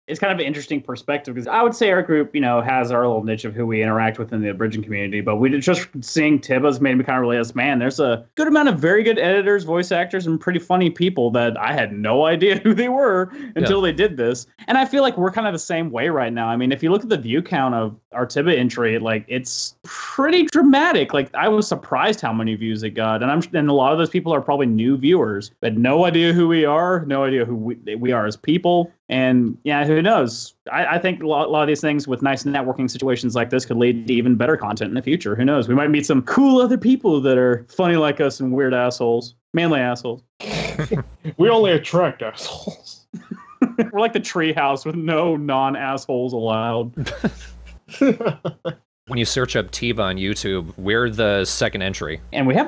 [SPEAKER 3] It's kind of an interesting perspective because I would say our group, has our little niche of who we interact with in the abridging community. But we just seeing Tiba's made me kind of realize, man, there's a good amount of very good editors, voice actors, and pretty funny people that I had no idea who they were until they did this. And I feel like we're kind of the same way right now. I mean, if you look at the view count of our Tiba entry, like it's pretty dramatic. Like I was surprised how many views it got, and a lot of those people are probably new viewers, but no idea who we are, no idea who we are as people. And yeah, who knows? I think a lot of these things with nice networking situations like this could lead to even better content in the future. Who knows? We might meet some cool other people that are funny like us and weird assholes. Mainly assholes.
[SPEAKER 2] We only attract assholes.
[SPEAKER 3] We're like the treehouse with no non-assholes allowed.
[SPEAKER 1] When you search up Tiva on YouTube, we're the second entry.
[SPEAKER 3] And we have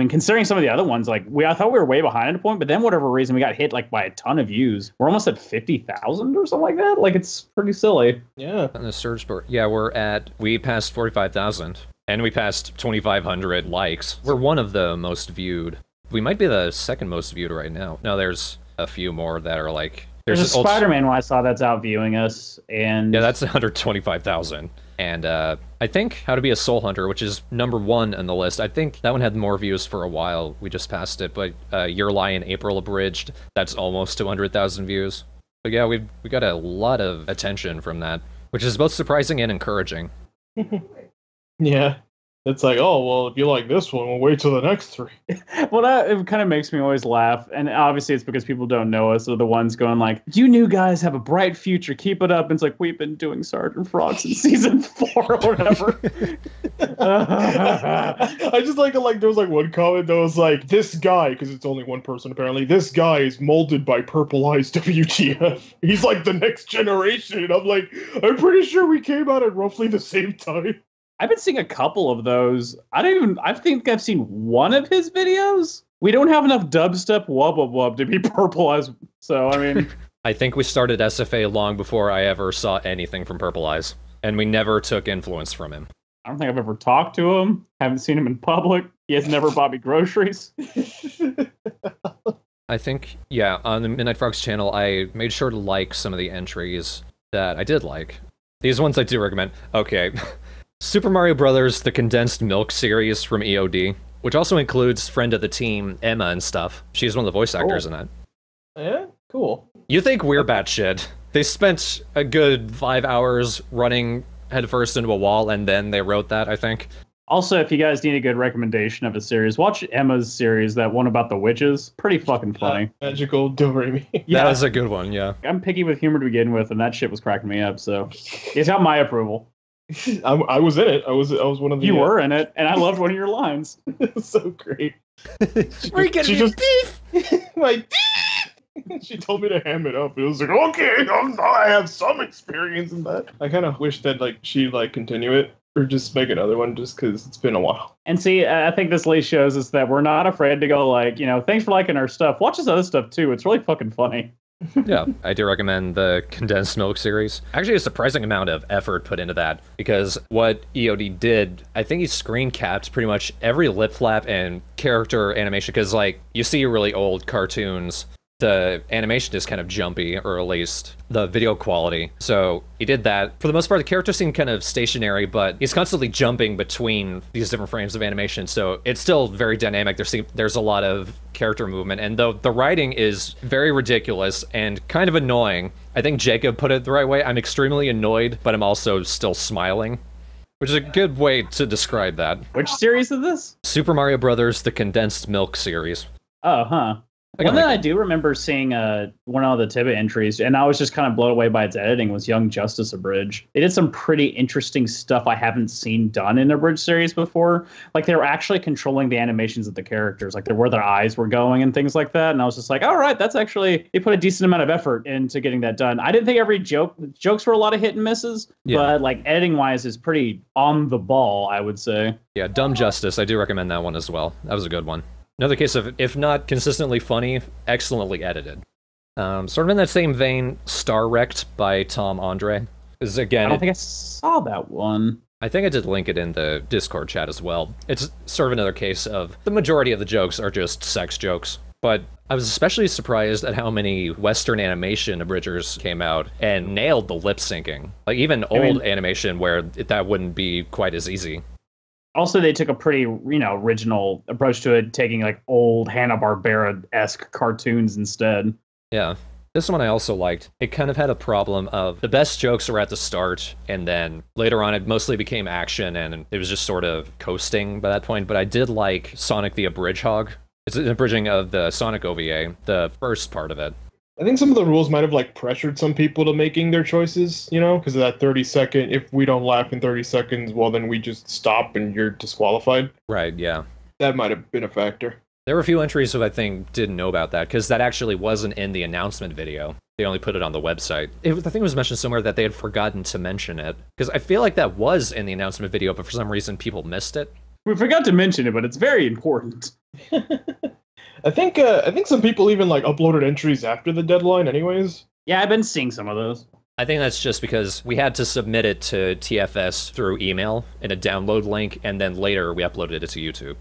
[SPEAKER 3] considering some of the other ones, I thought we were way behind at a point, but then whatever reason we got hit by a ton of views. We're almost at 50,000 or something like that. It's pretty silly.
[SPEAKER 2] Yeah.
[SPEAKER 1] On the search bar, we passed 45,000 and we passed 2,500 likes. We're one of the most viewed. We might be the second most viewed right now. No, there's a few more that are
[SPEAKER 3] There's a Spider-Man one I saw that's out viewing us, and
[SPEAKER 1] yeah, that's 125,000. And I think How to Be a Soul Hunter, which is #1 on the list, I think that one had more views for a while. We just passed it, but Your Lie in April Abridged, that's almost 200,000 views. But yeah, we got a lot of attention from that, which is both surprising and encouraging.
[SPEAKER 2] Yeah. It's oh, well, if you like this one, we'll wait till the next 3.
[SPEAKER 3] Well, it kind of makes me always laugh. And obviously it's because people don't know us. They're the ones going you new guys have a bright future. Keep it up. And it's we've been doing Sergeant Frogs in season 4 or whatever.
[SPEAKER 2] I just like it. There was one comment that was this guy, because it's only one person apparently, this guy is molded by Purple Eyes WTF. He's the next generation. And I'm pretty sure we came out at roughly the same time.
[SPEAKER 3] I've been seeing a couple of those. I think I've seen one of his videos. We don't have enough dubstep wub wub wub to be Purple Eyes. So, I mean...
[SPEAKER 1] I think we started SFA long before I ever saw anything from Purple Eyes. And we never took influence from him.
[SPEAKER 3] I don't think I've ever talked to him. Haven't seen him in public. He has never bought me groceries.
[SPEAKER 1] I think, yeah, on the Midnight Frogs channel, I made sure to like some of the entries that I did like. These ones I do recommend. Okay. Super Mario Brothers, the Condensed Milk series from EOD, which also includes friend of the team, Emma, and stuff. She's one of the voice actors in it.
[SPEAKER 4] Yeah, cool.
[SPEAKER 1] You think we're batshit. They spent a good 5 hours running headfirst into a wall, and then they wrote that, I think.
[SPEAKER 3] Also, if you guys need a good recommendation of a series, watch Emma's series, that one about the witches. Pretty fucking funny.
[SPEAKER 2] Magical Do-Re-Mi.
[SPEAKER 1] Yeah. That was a good one, yeah.
[SPEAKER 3] I'm picky with humor to begin with, and that shit was cracking me up, so it's got my approval.
[SPEAKER 2] I was in it. I was one of the...
[SPEAKER 3] You were in it, and I loved one of your lines.
[SPEAKER 2] So great.
[SPEAKER 1] We're getting your beef!
[SPEAKER 2] My beef! She told me to ham it up. It was like, okay, I have some experience in that. I kind of wish that she continue it. Or just make another one just because it's been a while.
[SPEAKER 3] And see, I think this at least shows us that we're not afraid to go thanks for liking our stuff. Watch this other stuff too. It's really fucking funny.
[SPEAKER 1] Yeah, I do recommend the Condensed Milk series. Actually, a surprising amount of effort put into that, because what EOD did, I think he screen capped pretty much every lip flap and character animation, because you see really old cartoons, the animation is kind of jumpy, or at least the video quality. So he did that. For the most part, the characters seem kind of stationary, but he's constantly jumping between these different frames of animation, so it's still very dynamic. There's a lot of character movement, and though the writing is very ridiculous and kind of annoying, I think Jacob put it the right way. I'm extremely annoyed, but I'm also still smiling, which is a good way to describe that.
[SPEAKER 3] Which series is this?
[SPEAKER 1] Super Mario Brothers, the Condensed Milk series.
[SPEAKER 3] Oh, huh. One that I do remember seeing one of the Tibet entries, and I was just kind of blown away by its editing, was Young Justice Abridged. They did some pretty interesting stuff I haven't seen done in a Bridge series before. They were actually controlling the animations of the characters, where their eyes were going and things like that. And I was just like, all right, that's actually, they put a decent amount of effort into getting that done. I didn't think every jokes were a lot of hit and misses, but editing wise is pretty on the ball, I would say.
[SPEAKER 1] Yeah, Dumb Justice, I do recommend that one as well. That was a good one. Another case of, if not consistently funny, excellently edited. Sort of in that same vein, Star Wrecked by Tom Andre. Is again,
[SPEAKER 3] I don't think I saw that one.
[SPEAKER 1] I think I did link it in the Discord chat as well. It's sort of another case of the majority of the jokes are just sex jokes. But I was especially surprised at how many Western animation abridgers came out and nailed the lip syncing. Even old animation where that wouldn't be quite as easy.
[SPEAKER 3] Also, they took a pretty, original approach to it, taking old Hanna-Barbera-esque cartoons instead.
[SPEAKER 1] Yeah. This one I also liked. It kind of had a problem of the best jokes were at the start, and then later on it mostly became action, and it was just sort of coasting by that point. But I did like Sonic the Abridge Hog. It's an abridging of the Sonic OVA, the first part of it.
[SPEAKER 2] I think some of the rules might have pressured some people to making their choices, because of that 30-second, if we don't laugh in 30 seconds, well, then we just stop and you're disqualified.
[SPEAKER 1] Right, yeah.
[SPEAKER 2] That might have been a factor.
[SPEAKER 1] There were a few entries who I think didn't know about that, because that actually wasn't in the announcement video. They only put it on the website. I think it was mentioned somewhere that they had forgotten to mention it, because I feel like that was in the announcement video, but for some reason people missed it.
[SPEAKER 3] We forgot to mention it, but it's very important.
[SPEAKER 2] I think some people even uploaded entries after the deadline anyways.
[SPEAKER 3] Yeah, I've been seeing some of those.
[SPEAKER 1] I think that's just because we had to submit it to TFS through email in a download link, and then later we uploaded it to YouTube.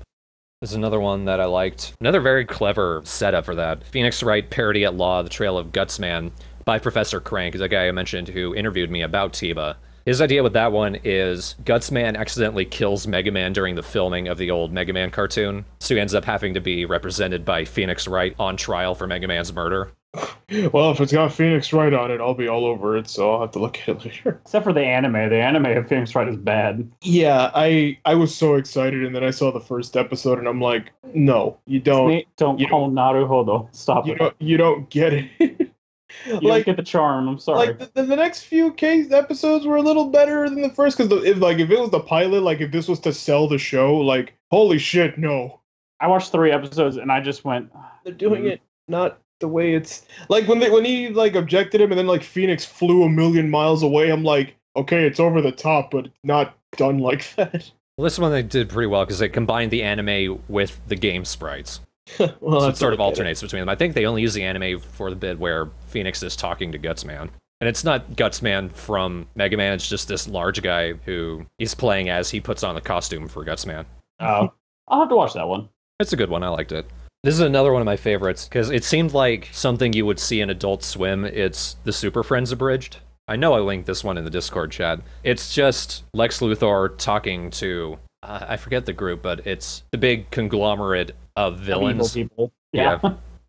[SPEAKER 1] There's another one that I liked. Another very clever setup for that. Phoenix Wright Parody at Law, The Trail of Gutsman by Professor Crank, is a guy I mentioned who interviewed me about Tiba. His idea with that one is Gutsman accidentally kills Mega Man during the filming of the old Mega Man cartoon, so he ends up having to be represented by Phoenix Wright on trial for Mega Man's murder.
[SPEAKER 2] Well, if it's got Phoenix Wright on it, I'll be all over it, so I'll have to look at it later.
[SPEAKER 3] Except for the anime. The anime of Phoenix Wright is bad.
[SPEAKER 2] Yeah, I was so excited, and then I saw the first episode, and I'm like, no, you don't.
[SPEAKER 3] Don't call Naruhodo. Stop it.
[SPEAKER 2] You don't get it.
[SPEAKER 3] You don't get the charm. I'm sorry.
[SPEAKER 2] The next few episodes were a little better than the first, because if it was the pilot, if this was to sell the show, holy shit, no.
[SPEAKER 3] I watched 3 episodes and I just went.
[SPEAKER 2] They're doing it not the way it's when he objected him, and then Phoenix flew a million miles away. I'm like, okay, it's over the top, but not done like that.
[SPEAKER 1] Well, this one they did pretty well because they combined the anime with the game sprites.
[SPEAKER 2] Well,
[SPEAKER 1] So it
[SPEAKER 2] that's
[SPEAKER 1] sort of
[SPEAKER 2] okay.
[SPEAKER 1] alternates between them. I think they only use the anime for the bit where Phoenix is talking to Gutsman. And it's not Gutsman from Mega Man, it's just this large guy who he's playing as he puts on the costume for Gutsman.
[SPEAKER 3] Oh, I'll have to watch that one.
[SPEAKER 1] It's a good one, I liked it. This is another one of my favorites, because it seemed like something you would see in Adult Swim. It's the Super Friends abridged. I know I linked this one in the Discord chat. It's just Lex Luthor talking to, I forget the group, but it's the big conglomerate of villains.
[SPEAKER 3] Evil people.
[SPEAKER 1] Yeah.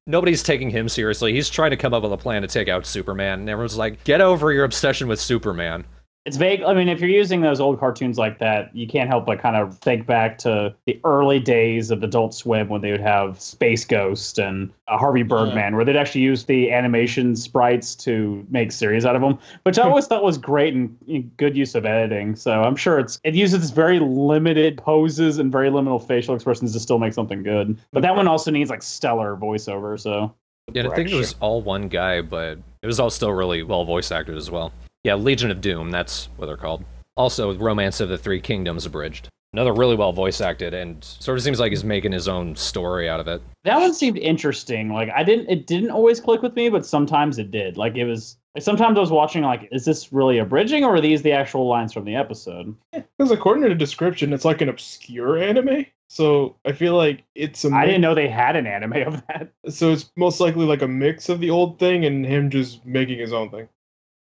[SPEAKER 1] Nobody's taking him seriously. He's trying to come up with a plan to take out Superman, and everyone's like, get over your obsession with Superman.
[SPEAKER 3] It's vague. I mean, if you're using those old cartoons like that, you can't help but kind of think back to the early days of Adult Swim when they would have Space Ghost and Harvey Birdman, where they'd actually use the animation sprites to make series out of them, which I always thought was great and good use of editing. So I'm sure it uses very limited poses and very limited facial expressions to still make something good. But that one also needs like stellar voiceover. So
[SPEAKER 1] Yeah, I think it was all one guy, but it was all still really well voice acted as well. Yeah, Legion of Doom, that's what they're called. Also, Romance of the Three Kingdoms abridged. Another really well voice acted, and sort of seems like he's making his own story out of it.
[SPEAKER 3] that one seemed interesting. Like it didn't always click with me, but sometimes it did. Like it was. Sometimes I was watching like, is this really a bridging or are these the actual lines from the episode?
[SPEAKER 2] Because according to the description, it's like an obscure anime. So I feel like it's
[SPEAKER 3] I didn't know they had an anime of that.
[SPEAKER 2] So it's most likely like a mix of the old thing and him just making his own thing.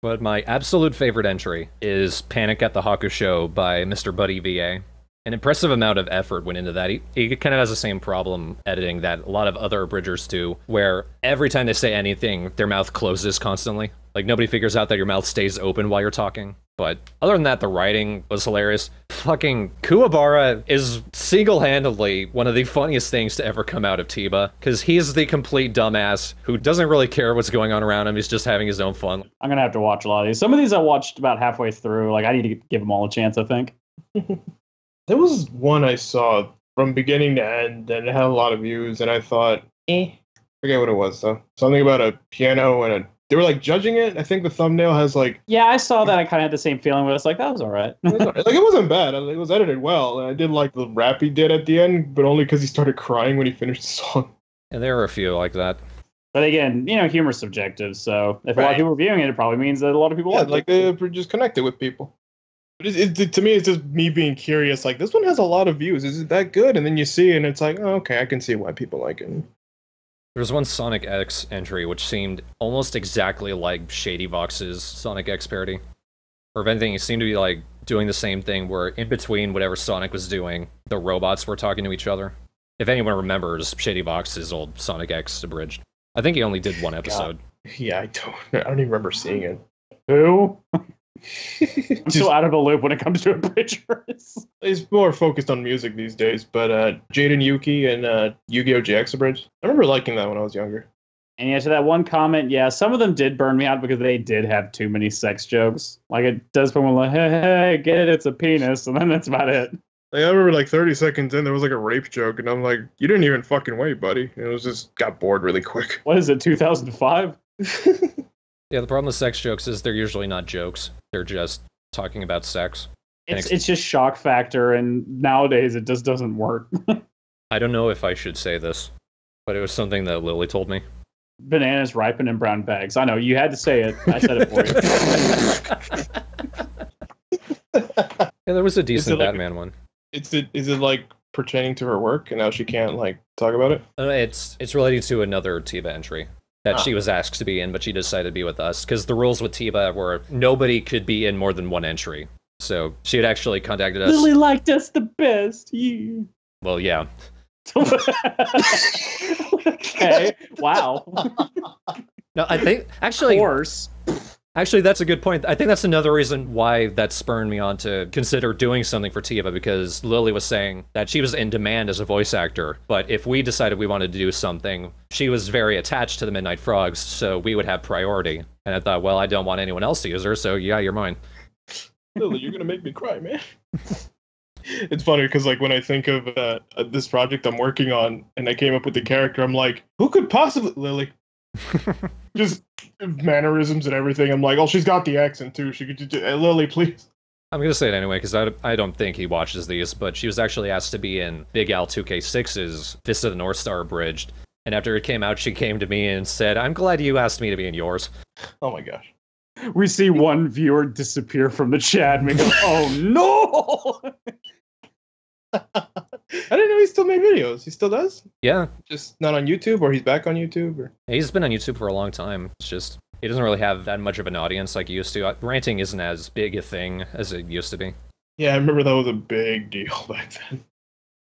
[SPEAKER 1] But my absolute favorite entry is Panic at the Hakusho by Mr. Buddy VA. An impressive amount of effort went into that. He kind of has the same problem editing that a lot of other abridgers do, where every time they say anything, their mouth closes constantly. Like, nobody figures out that your mouth stays open while you're talking. But other than that, the writing was hilarious. Fucking Kuwabara is single-handedly one of the funniest things to ever come out of Tiba, because he's the complete dumbass who doesn't really care what's going on around him. He's just having his own fun.
[SPEAKER 3] I'm gonna have to watch a lot of these. Some of these I watched about halfway through. Like I need to give them all a chance, I think.
[SPEAKER 2] There was one I saw from beginning to end and it had a lot of views, and I thought, forget what it was though. Something about a piano and they were like judging it. I think the thumbnail has like,
[SPEAKER 3] Yeah, I saw that. I kind of had the same feeling, but it's like that was all right.
[SPEAKER 2] like it wasn't bad. It was edited well, and I did like the rap he did at the end, but only because he started crying when he finished the song.
[SPEAKER 1] And there are a few like that.
[SPEAKER 3] But again, humor's subjective. So if a lot of
[SPEAKER 2] Right.
[SPEAKER 3] people are viewing it, it probably means that a lot of people like it.
[SPEAKER 2] they just connected with people. But to me, it's just me being curious. Like, this one has a lot of views. Is it that good? And then you see it, and it's like, oh, okay, I can see why people like it.
[SPEAKER 1] There was one Sonic X entry which seemed almost exactly like Shady Vox's Sonic X parody. Or if anything, it seemed to be like doing the same thing where in between whatever Sonic was doing, the robots were talking to each other. If anyone remembers Shady Vox's old Sonic X abridged. I think he only did one episode.
[SPEAKER 2] Yeah, I don't even remember seeing it.
[SPEAKER 3] Who? I'm so out of the loop when it comes to abridgers.
[SPEAKER 2] He's more focused on music these days, but Jaden Yuki and Yu-Gi-Oh! GX Abridged. I remember liking that when I was younger.
[SPEAKER 3] And yeah, to that one comment, yeah, some of them did burn me out because they did have too many sex jokes. Like it does put me like, hey, get it, it's a penis, and then that's about it.
[SPEAKER 2] Like, I remember like 30 seconds in, there was like a rape joke, and I'm like, you didn't even fucking wait, buddy. And it was just got bored really quick.
[SPEAKER 3] What is it, 2005?
[SPEAKER 1] Yeah, the problem with sex jokes is they're usually not jokes. They're just talking about sex.
[SPEAKER 3] It's just shock factor, and nowadays it just doesn't work.
[SPEAKER 1] I don't know if I should say this, but it was something that Lily told me.
[SPEAKER 3] Bananas ripen in brown bags. I know, you had to say it. I said it for you.
[SPEAKER 1] Yeah, there was a decent
[SPEAKER 2] like-
[SPEAKER 1] Batman one.
[SPEAKER 2] Is it like pertaining to her work, and now she can't like talk about it?
[SPEAKER 1] It's related to another Tiba entry that she was asked to be in, but she decided to be with us because the rules with Tiba were nobody could be in more than one entry. So she had actually contacted us.
[SPEAKER 3] Lily liked us the best. Yeah.
[SPEAKER 1] Well, yeah.
[SPEAKER 3] Okay. Wow.
[SPEAKER 1] No, I think
[SPEAKER 3] Of course.
[SPEAKER 1] actually that's a good point. I think that's another reason why that spurred me on to consider doing something for Tiba, because Lily was saying that she was in demand as a voice actor, but if we decided we wanted to do something, she was very attached to the Midnight Frogs, so we would have priority. And I thought, well, I don't want anyone else to use her, so yeah, you're mine.
[SPEAKER 2] Lily, you're gonna make me cry, man. It's funny because like when I think of this project I'm working on, and I came up with the character, I'm like, who could possibly Lily? Just mannerisms and everything. I'm like, oh, she's got the accent too. She could just Lily, please.
[SPEAKER 1] I'm going to say it anyway, because I don't think he watches these, but she was actually asked to be in Big Al 2K6's Fist of the North Star Abridged. And after it came out, she came to me and said, I'm glad you asked me to be in yours.
[SPEAKER 2] Oh my gosh.
[SPEAKER 3] We see one viewer disappear from the chat and we go, oh no!
[SPEAKER 2] I didn't know he still made videos. He still does?
[SPEAKER 1] Yeah.
[SPEAKER 2] Just not on YouTube, or he's back on YouTube? Or...
[SPEAKER 1] He's been on YouTube for a long time. It's just, he doesn't really have that much of an audience like he used to. Ranting isn't as big a thing as it used to be.
[SPEAKER 2] Yeah, I remember that was a big deal back then.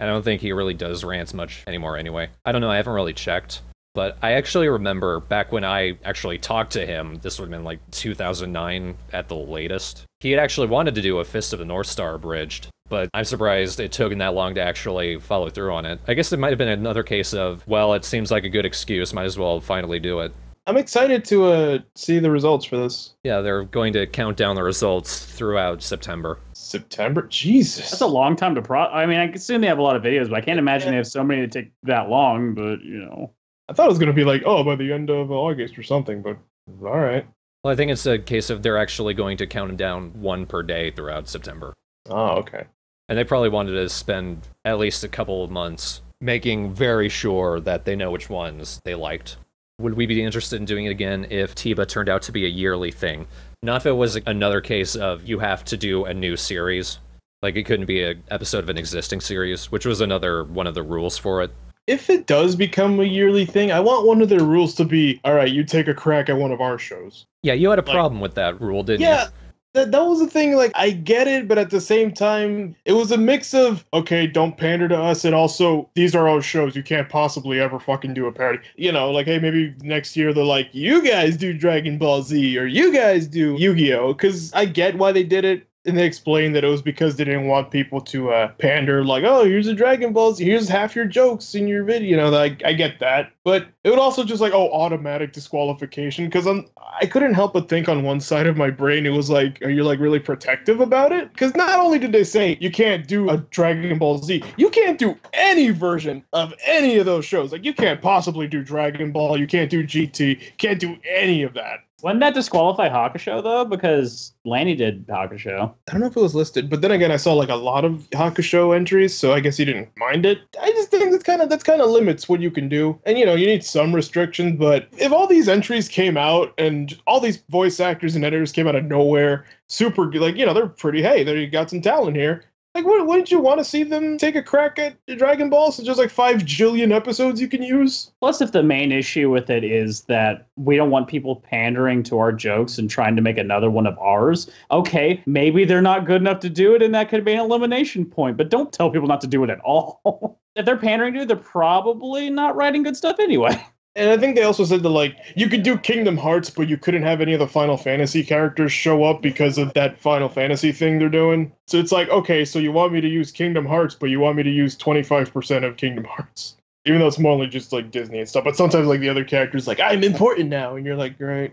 [SPEAKER 1] I don't think he really does rants much anymore anyway. I don't know, I haven't really checked. But I actually remember back when I actually talked to him, this would have been like 2009 at the latest. He had actually wanted to do a Fist of the North Star Abridged, but I'm surprised it took him that long to actually follow through on it. I guess it might have been another case of, well, it seems like a good excuse, might as well finally do it.
[SPEAKER 2] I'm excited to see the results for this.
[SPEAKER 1] Yeah, they're going to count down the results throughout September.
[SPEAKER 2] September? Jesus.
[SPEAKER 3] That's a long time to I mean, I assume they have a lot of videos, but I can't imagine they have so many to take that long, but, you know.
[SPEAKER 2] I thought it was going to be like, oh, by the end of August or something, but all right.
[SPEAKER 1] Well, I think it's a case of they're actually going to count them down one per day throughout September.
[SPEAKER 2] Oh, okay.
[SPEAKER 1] And they probably wanted to spend at least a couple of months making very sure that they know which ones they liked. Would we be interested in doing it again if TIBA turned out to be a yearly thing? Not if it was another case of you have to do a new series. Like, it couldn't be an episode of an existing series, which was another one of the rules for it.
[SPEAKER 2] If it does become a yearly thing, I want one of their rules to be, all right, you take a crack at one of our shows.
[SPEAKER 1] Yeah, you had a problem with that rule, didn't you?
[SPEAKER 2] Yeah, that was the thing. Like, I get it, but at the same time, it was a mix of, okay, don't pander to us, and also, these are our shows. You can't possibly ever fucking do a parody. You know, like, hey, maybe next year they're like, you guys do Dragon Ball Z, or you guys do Yu-Gi-Oh! Because I get why they did it. And they explained that it was because they didn't want people to pander, like, oh, here's a Dragon Ball Z, here's half your jokes in your video. You know, like, I get that. But it would also just like, oh, automatic disqualification. Because I couldn't help but think on one side of my brain, it was like, are you like really protective about it? Because not only did they say you can't do a Dragon Ball Z, you can't do any version of any of those shows. Like, you can't possibly do Dragon Ball, you can't do GT, can't do any of that.
[SPEAKER 3] Wouldn't that disqualify Hakusho, though? Because Lanny did Hakusho.
[SPEAKER 2] I don't know if it was listed, but then again, I saw like a lot of Hakusho entries, so I guess he didn't mind it. I just think that's kind of limits what you can do. And, you know, you need some restrictions, but if all these entries came out and all these voice actors and editors came out of nowhere, super, like, you know, they're pretty, hey, there you got some talent here. Like, wouldn't you want to see them take a crack at Dragon Ball? So just like 5 jillion episodes you can use?
[SPEAKER 3] Plus, if the main issue with it is that we don't want people pandering to our jokes and trying to make another one of ours, okay, maybe they're not good enough to do it, and that could be an elimination point. But don't tell people not to do it at all. If they're pandering to it, they're probably not writing good stuff anyway.
[SPEAKER 2] And I think they also said that, like, you could do Kingdom Hearts, but you couldn't have any of the Final Fantasy characters show up because of that Final Fantasy thing they're doing. So it's like, okay, so you want me to use Kingdom Hearts, but you want me to use 25% of Kingdom Hearts. Even though it's more like just, like, Disney and stuff. But sometimes, like, the other characters, like, I'm important now. And you're like, great.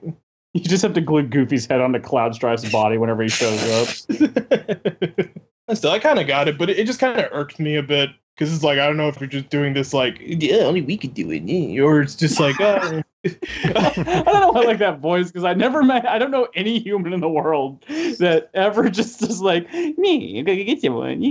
[SPEAKER 3] You just have to glue Goofy's head onto Cloud Strife's body whenever he shows up.
[SPEAKER 2] Still, I kind of got it, but it just kind of irked me a bit. Because it's like, I don't know if you're just doing this like, yeah, only we could do it. Or it's just like,
[SPEAKER 3] I don't know why I like that voice, because I don't know any human in the world that ever just is like, me, I'm going to get you one.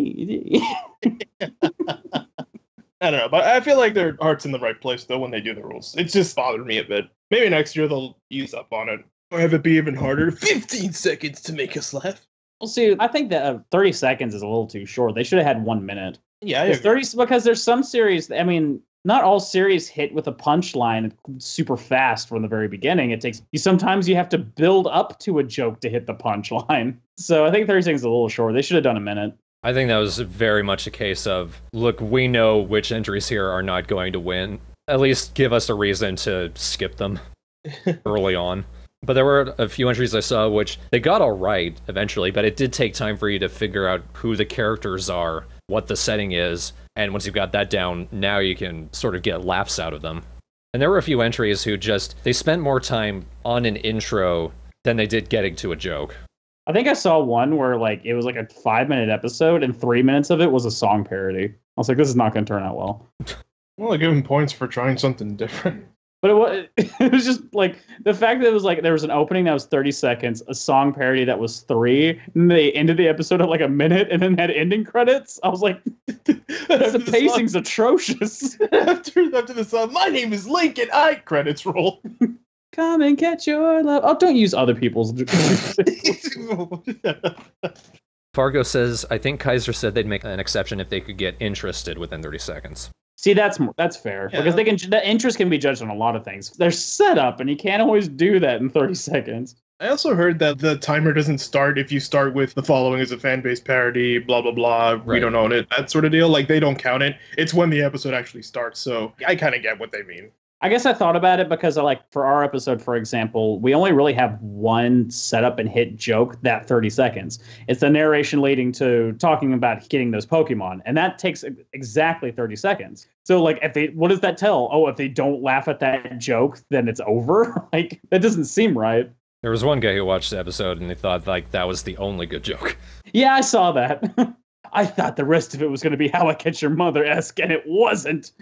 [SPEAKER 2] I don't know, but I feel like their heart's in the right place, though, when they do the rules. It's just bothered me a bit. Maybe next year they'll ease up on it. Or have it be even harder. 15 seconds to make us laugh.
[SPEAKER 3] Well, see, I think that 30 seconds is a little too short. They should have had 1 minute.
[SPEAKER 2] Yeah,
[SPEAKER 3] it's 30 because there's some series. I mean, not all series hit with a punchline super fast from the very beginning. It takes sometimes you have to build up to a joke to hit the punchline. So I think 30 seconds is a little short. They should have done a minute.
[SPEAKER 1] I think that was very much a case of, look, we know which entries here are not going to win. At least give us a reason to skip them early on. But there were a few entries I saw which they got all right eventually, but it did take time for you to figure out who the characters are, what the setting is, and once you've got that down, now you can sort of get laughs out of them. And there were a few entries who they spent more time on an intro than they did getting to a joke.
[SPEAKER 3] I think I saw one where like it was like a 5-minute episode and 3 minutes of it was a song parody. I was like, this is not going to turn out well.
[SPEAKER 2] Well, I give him points for trying something different.
[SPEAKER 3] But it was just like the fact that it was like there was an opening that was 30 seconds, a song parody that was 3, and they ended the episode at like a minute and then had ending credits. I was like, the pacing's atrocious.
[SPEAKER 2] After the song, my name is Lincoln. Credits roll.
[SPEAKER 3] Come and catch your love. Oh, don't use other people's.
[SPEAKER 1] Fargo says, I think Kaiser said they'd make an exception if they could get interested within 30 seconds.
[SPEAKER 3] See, that's fair because the interest can be judged on a lot of things. There's setup, and you can't always do that in 30 seconds.
[SPEAKER 2] I also heard that the timer doesn't start if you start with the following is a fan-based parody, blah, blah, blah, we
[SPEAKER 1] Right.
[SPEAKER 2] don't own it, that sort of deal. Like, they don't count it. It's when the episode actually starts, so I kind of get what they mean.
[SPEAKER 3] I guess I thought about it because for our episode, for example, we only really have one setup and hit joke that 30 seconds. It's the narration leading to talking about getting those Pokemon. And that takes exactly 30 seconds. So like, what does that tell? Oh, if they don't laugh at that joke, then it's over? Like, that doesn't seem right.
[SPEAKER 1] There was one guy who watched the episode and he thought like that was the only good joke.
[SPEAKER 3] Yeah, I saw that. I thought the rest of it was going to be How I Catch Your Mother-esque, and it wasn't.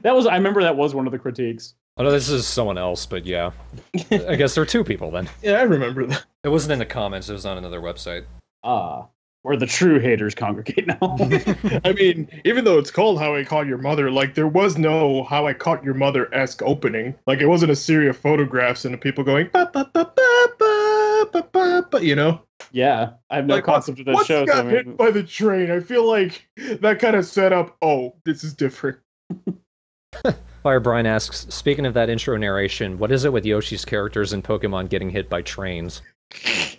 [SPEAKER 3] I remember that was one of the critiques.
[SPEAKER 1] Oh no, this is someone else, but yeah. I guess there are 2 people then.
[SPEAKER 2] Yeah, I remember that.
[SPEAKER 1] It wasn't in the comments, it was on another website.
[SPEAKER 3] Where the true haters congregate now.
[SPEAKER 2] I mean, even though it's called How I Caught Your Mother, like, there was no How I Caught Your Mother-esque opening. Like, it wasn't a series of photographs and people going, ba ba ba ba ba ba ba ba, you know?
[SPEAKER 3] Yeah, I have no concept of this show.
[SPEAKER 2] Once got hit by the train, I feel like that kind of set up, oh, this is different.
[SPEAKER 1] Fire Brian asks, speaking of that intro narration, what is it with Yoshi's characters in Pokemon getting hit by trains?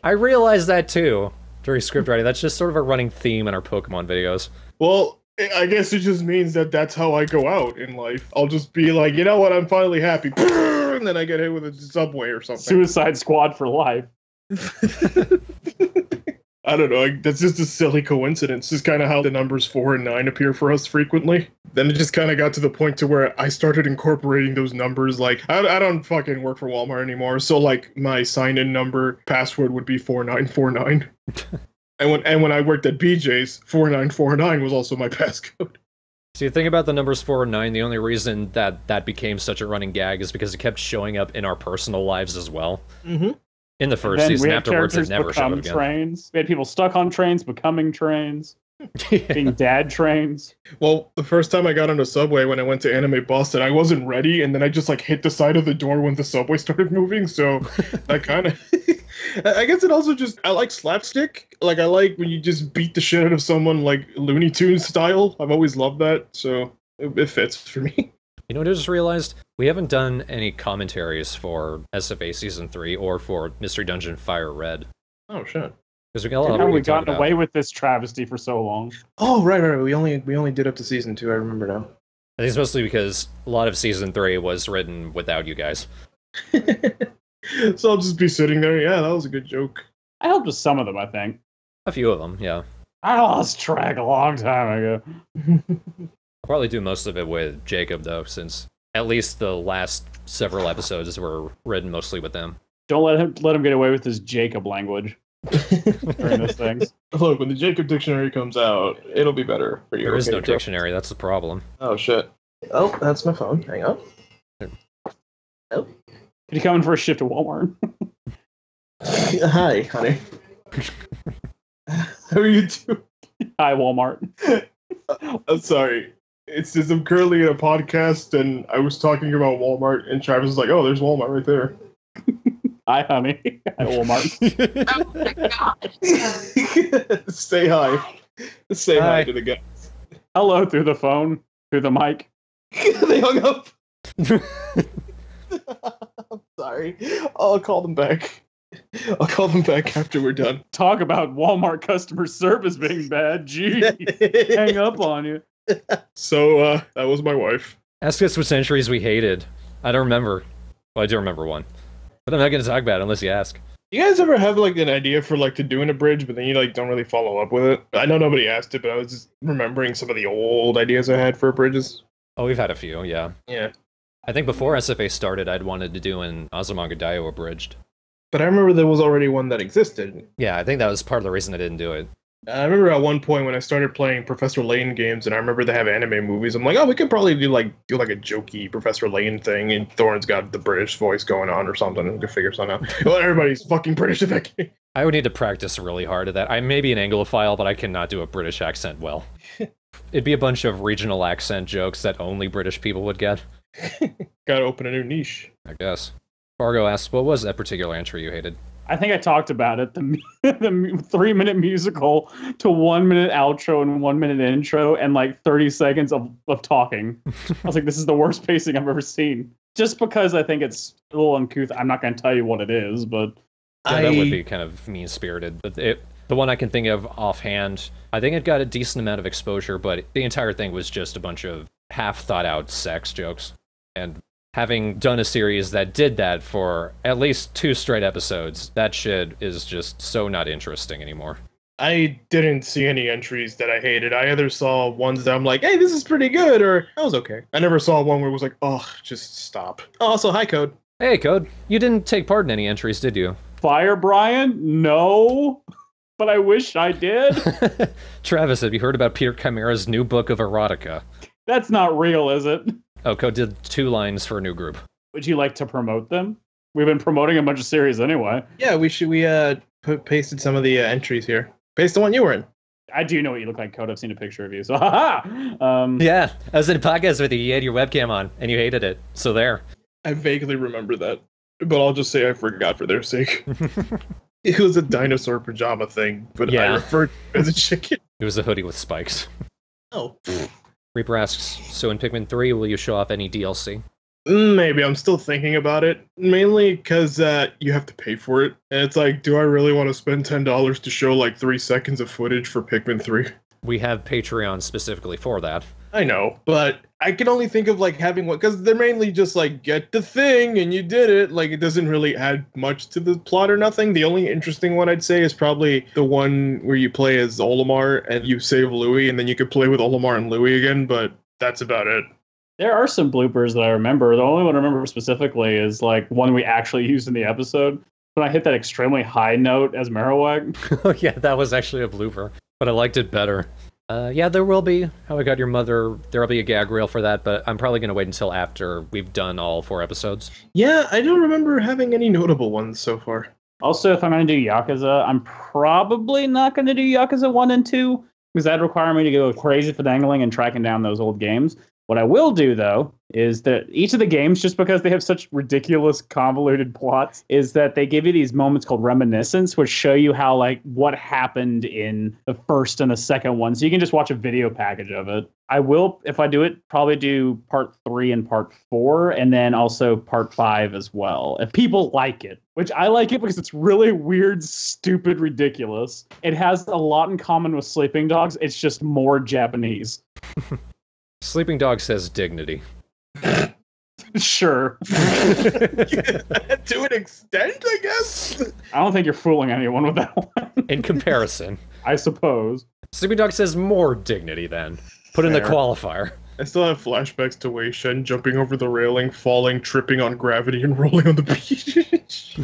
[SPEAKER 1] I realized that too during script writing. That's just sort of a running theme in our Pokemon videos.
[SPEAKER 2] Well, I guess it just means that that's how I go out in life. I'll just be like, you know what, I'm finally happy. And then I get hit with a subway or something.
[SPEAKER 3] Suicide Squad for life.
[SPEAKER 2] I don't know. That's just a silly coincidence. It's kind of how the numbers 4 and 9 appear for us frequently. Then it just kind of got to the point to where I started incorporating those numbers. Like, I don't fucking work for Walmart anymore. So, like, my sign-in number password would be 4949. And when I worked at BJ's, 4949 was also my passcode.
[SPEAKER 1] See, the thing about the numbers 4 and 9, the only reason that became such a running gag is because it kept showing up in our personal lives as well.
[SPEAKER 2] Mm-hmm.
[SPEAKER 1] In the first season, afterwards it never showed up again.
[SPEAKER 3] Trains. We had people stuck on trains, becoming trains, being dad trains.
[SPEAKER 2] Well, the first time I got on a subway when I went to Anime Boston, I wasn't ready, and then I just like hit the side of the door when the subway started moving. So that kind of, I guess it also just I like slapstick. Like I like when you just beat the shit out of someone like Looney Tunes style. I've always loved that, so it fits for me.
[SPEAKER 1] You know what I just realized? We haven't done any commentaries for SFA Season 3 or for Mystery Dungeon Fire Red.
[SPEAKER 2] Oh, shit.
[SPEAKER 1] Because we got a lot
[SPEAKER 3] How
[SPEAKER 1] of
[SPEAKER 3] we gotten away with this travesty for so long?
[SPEAKER 2] Oh, right. We only did up to Season 2, I remember now.
[SPEAKER 1] I think it's mostly because a lot of Season 3 was written without you guys.
[SPEAKER 2] So I'll just be sitting there, yeah, that was a good joke.
[SPEAKER 3] I helped with some of them, I think.
[SPEAKER 1] A few of them, yeah.
[SPEAKER 3] I lost track a long time ago.
[SPEAKER 1] I'll probably do most of it with Jacob, though, since at least the last several episodes were written mostly with them.
[SPEAKER 3] Don't let him get away with his Jacob language during this thing.
[SPEAKER 2] Look, when the Jacob Dictionary comes out, it'll be better for you.
[SPEAKER 1] There is no dictionary, that's the problem.
[SPEAKER 2] Oh, shit. Oh, that's my phone. Hang on. Oh.
[SPEAKER 3] Could you come in for a shift at Walmart?
[SPEAKER 2] Hi, honey. How are you doing?
[SPEAKER 3] Hi, Walmart.
[SPEAKER 2] I'm sorry. It's just I'm currently in a podcast and I was talking about Walmart and Travis was like, oh, there's Walmart right there.
[SPEAKER 3] Hi, honey. Hi, Walmart.
[SPEAKER 2] Oh my God. Say hi. Say hi to the guys.
[SPEAKER 3] Hello through the phone, through the mic.
[SPEAKER 2] They hung up. I'm sorry. I'll call them back. I'll call them back after we're done.
[SPEAKER 3] Talk about Walmart customer service being bad. Gee, hang up on you.
[SPEAKER 2] So, that was my wife.
[SPEAKER 1] Ask us what centuries we hated. I don't remember. Well, I do remember one. But I'm not going to talk about it unless you ask.
[SPEAKER 2] You guys ever have, like, an idea for, like, to doing a bridge, but then you, like, don't really follow up with it? I know nobody asked it, but I was just remembering some of the old ideas I had for bridges.
[SPEAKER 1] Oh, we've had a few, yeah.
[SPEAKER 2] Yeah.
[SPEAKER 1] I think before SFA started, I'd wanted to do an Azumanga Daioh abridged.
[SPEAKER 2] But I remember there was already one that existed.
[SPEAKER 1] Yeah, I think that was part of the reason I didn't do it.
[SPEAKER 2] I remember at one point when I started playing Professor Layton games, and I remember they have anime movies. I'm like, oh, we could probably do like a jokey Professor Layton thing, and Thorne's got the British voice going on or something. We could figure something out. Well, everybody's fucking British in that game.
[SPEAKER 1] I would need to practice really hard at that. I may be an Anglophile, but I cannot do a British accent well. It'd be a bunch of regional accent jokes that only British people would get.
[SPEAKER 2] Gotta open a new niche.
[SPEAKER 1] I guess. Fargo asks, what was that particular entry you hated?
[SPEAKER 3] I think I talked about it. The 3-minute musical to 1 minute outro and 1 minute intro and like 30 seconds of talking. I was like, this is the worst pacing I've ever seen. Just because I think it's a little uncouth. I'm not going to tell you what it is, but...
[SPEAKER 1] Yeah, that would be kind of mean-spirited. But the one I can think of offhand, I think it got a decent amount of exposure, but the entire thing was just a bunch of half-thought-out sex jokes. And having done a series that did that for at least 2 straight episodes, that shit is just so not interesting anymore.
[SPEAKER 2] I didn't see any entries that I hated. I either saw ones that I'm like, hey, this is pretty good, or that was okay. I never saw one where it was like, oh, just stop. Oh, also, hi, Code.
[SPEAKER 1] Hey, Code. You didn't take part in any entries, did you?
[SPEAKER 3] Fire Brian? No. But I wish I did.
[SPEAKER 1] Travis, have you heard about Peter Chimera's new book of erotica?
[SPEAKER 3] That's not real, is it?
[SPEAKER 1] Oh, Code did 2 lines for a new group.
[SPEAKER 3] Would you like to promote them? We've been promoting a bunch of series anyway.
[SPEAKER 2] Yeah, we pasted some of the entries here. Paste the one you were in.
[SPEAKER 3] I do know what you look like, Code. I've seen a picture of you, so haha!
[SPEAKER 1] Yeah, I was in a podcast with you. You had your webcam on, and you hated it. So there.
[SPEAKER 2] I vaguely remember that, but I'll just say I forgot for their sake. It was a dinosaur pajama thing, but I referred to it as a chicken.
[SPEAKER 1] It was a hoodie with spikes.
[SPEAKER 2] Oh.
[SPEAKER 1] Reaper asks, so in Pikmin 3, will you show off any DLC?
[SPEAKER 2] Maybe. I'm still thinking about it. Mainly because you have to pay for it. And it's like, do I really want to spend $10 to show like 3 seconds of footage for Pikmin 3?
[SPEAKER 1] We have Patreon specifically for that.
[SPEAKER 2] I know, but I can only think of like having one, because they're mainly just like, get the thing and you did it. Like, it doesn't really add much to the plot or nothing. The only interesting one I'd say is probably the one where you play as Olimar and you save Louis, and then you could play with Olimar and Louis again, but that's about it.
[SPEAKER 3] There are some bloopers that I remember. The only one I remember specifically is like one we actually used in the episode. When I hit that extremely high note as Marowak.
[SPEAKER 1] Oh yeah, that was actually a blooper, but I liked it better. Yeah, there will be How I Got Your Mother. There'll be a gag reel for that, but I'm probably going to wait until after we've done all 4 episodes.
[SPEAKER 2] Yeah, I don't remember having any notable ones so far.
[SPEAKER 3] Also, if I'm going to do Yakuza, I'm probably not going to do Yakuza 1 and 2, because that'd require me to go crazy finagling and tracking down those old games. What I will do, though, is that each of the games, just because they have such ridiculous, convoluted plots, is that they give you these moments called reminiscence, which show you how, like, what happened in the first and the second one. So you can just watch a video package of it. I will, if I do it, probably do part 3 and part 4, and then also part 5 as well, if people like it. Which I like it because it's really weird, stupid, ridiculous. It has a lot in common with Sleeping Dogs. It's just more Japanese.
[SPEAKER 1] Sleeping Dog says dignity.
[SPEAKER 3] Sure.
[SPEAKER 2] To an extent, I guess.
[SPEAKER 3] I don't think you're fooling anyone with that one.
[SPEAKER 1] In comparison.
[SPEAKER 3] I suppose.
[SPEAKER 1] Sleeping Dog says more dignity then. Put in the qualifier.
[SPEAKER 2] I still have flashbacks to Wei Shen jumping over the railing, falling, tripping on gravity, and rolling on the beach.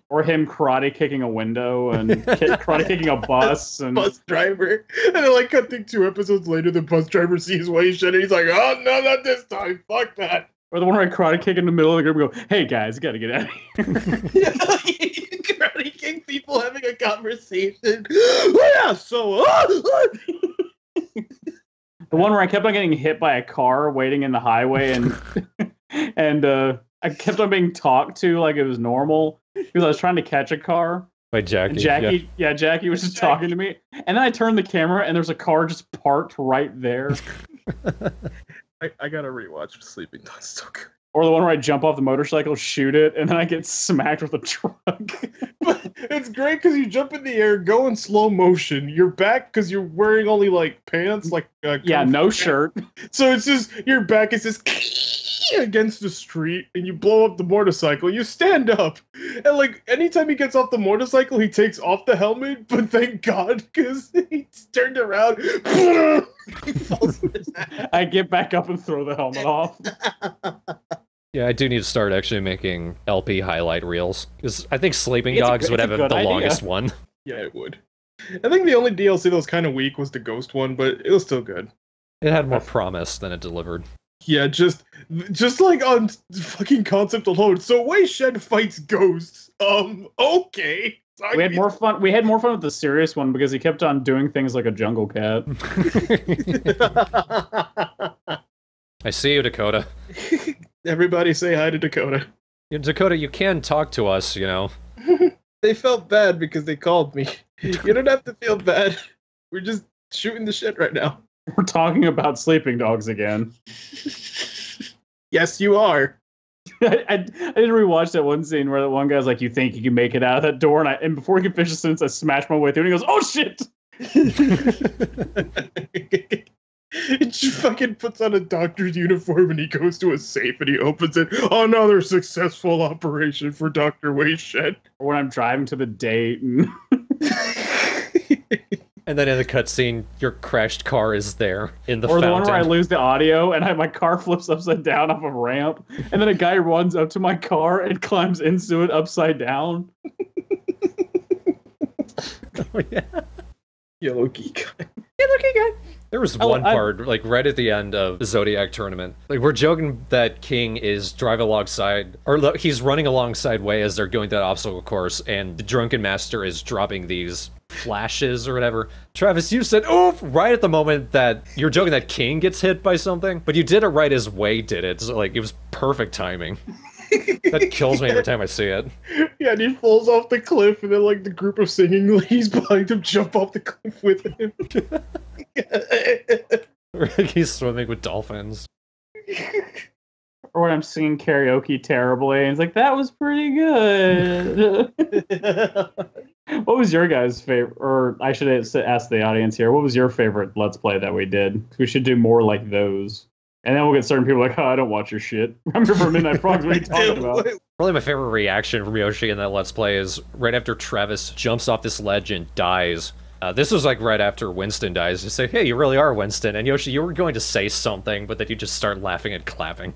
[SPEAKER 3] Or him karate kicking a window and karate kicking a bus. And
[SPEAKER 2] bus driver. And then, like, cutting 2 episodes later, the bus driver sees Wei Shen, and he's like, oh, no, not this time. Fuck that.
[SPEAKER 3] Or the one where I karate kick in the middle of the group and go, hey, guys, you gotta get out of here.
[SPEAKER 2] Karate kick people having a conversation. Oh, yeah, so...
[SPEAKER 3] The one where I kept on getting hit by a car waiting in the highway, and I kept on being talked to like it was normal because I was trying to catch a car.
[SPEAKER 1] By Jackie.
[SPEAKER 3] Jackie was just talking to me, and then I turned the camera and there's a car just parked right there.
[SPEAKER 2] I gotta rewatch Sleeping Dogs. So good.
[SPEAKER 3] Or the one where I jump off the motorcycle, shoot it, and then I get smacked with a truck.
[SPEAKER 2] But it's great because you jump in the air, go in slow motion. You're back because you're wearing only like pants, like
[SPEAKER 3] no shirt.
[SPEAKER 2] So it's just your back is just against the street, and you blow up the motorcycle. You stand up, and like anytime he gets off the motorcycle, he takes off the helmet. But thank God, because he's turned around. He falls in his ass.
[SPEAKER 3] I get back up and throw the helmet off.
[SPEAKER 1] Yeah, I do need to start actually making LP highlight reels. Because I think Sleeping
[SPEAKER 3] It's
[SPEAKER 1] Dogs would have the
[SPEAKER 3] good idea.
[SPEAKER 1] longest one.
[SPEAKER 2] Yeah, it would. I think the only DLC that was kind of weak was the Ghost one, but it was still good.
[SPEAKER 1] It had more promise than it delivered.
[SPEAKER 2] Yeah, just like on fucking concept alone. So Wei Shen fights ghosts. Okay.
[SPEAKER 3] We had more fun. We had more fun with the serious one because he kept on doing things like a jungle cat.
[SPEAKER 1] I see you, Dakota.
[SPEAKER 2] Everybody say hi to Dakota.
[SPEAKER 1] Dakota, you can talk to us, you know.
[SPEAKER 2] They felt bad because they called me. You don't have to feel bad. We're just shooting the shit right now.
[SPEAKER 3] We're talking about sleeping dogs again.
[SPEAKER 2] Yes, you are.
[SPEAKER 3] I did rewatch that one scene where that one guy's like, "You think you can make it out of that door?" And before he can finish the sentence, I smash my way through, and he goes, "Oh shit!"
[SPEAKER 2] He fucking puts on a doctor's uniform and he goes to a safe and he opens it. Another successful operation for Dr. Wei Shen.
[SPEAKER 3] Or when I'm driving to the date.
[SPEAKER 1] And then in the cutscene, your crashed car is there in the
[SPEAKER 3] Or
[SPEAKER 1] fountain.
[SPEAKER 3] the one where I lose the audio and my car flips upside down off a ramp, and then a guy runs up to my car and climbs into it upside down.
[SPEAKER 1] Oh, yeah.
[SPEAKER 2] Yellow geek.
[SPEAKER 1] There was one part, like right at the end of the Zodiac tournament. Like we're joking that King is driving alongside, or he's running alongside Wei as they're going that obstacle course, and the Drunken Master is dropping these flashes or whatever. Travis, you said, "Oof!" right at the moment that you're joking that King gets hit by something, but you did it right as Wei did it. So like it was perfect timing. That kills me every time I see it.
[SPEAKER 2] Yeah, and he falls off the cliff, and then like the group of singing ladies behind him jump off the cliff with him.
[SPEAKER 1] He's swimming with dolphins.
[SPEAKER 3] Or when I'm singing karaoke terribly, and it's like, that was pretty good. What was your guys' favorite? Or I should ask the audience here, what was your favorite Let's Play that we did? We should do more like those. And then we'll get certain people like, "Oh, I don't watch your shit." Remember Midnight Frogs? What are you talking about?
[SPEAKER 1] Probably my favorite reaction from Yoshi in that Let's Play is right after Travis jumps off this ledge and dies. This was like right after Winston dies. You say, "Hey, you really are Winston." And Yoshi, you were going to say something, but then you just start laughing and clapping.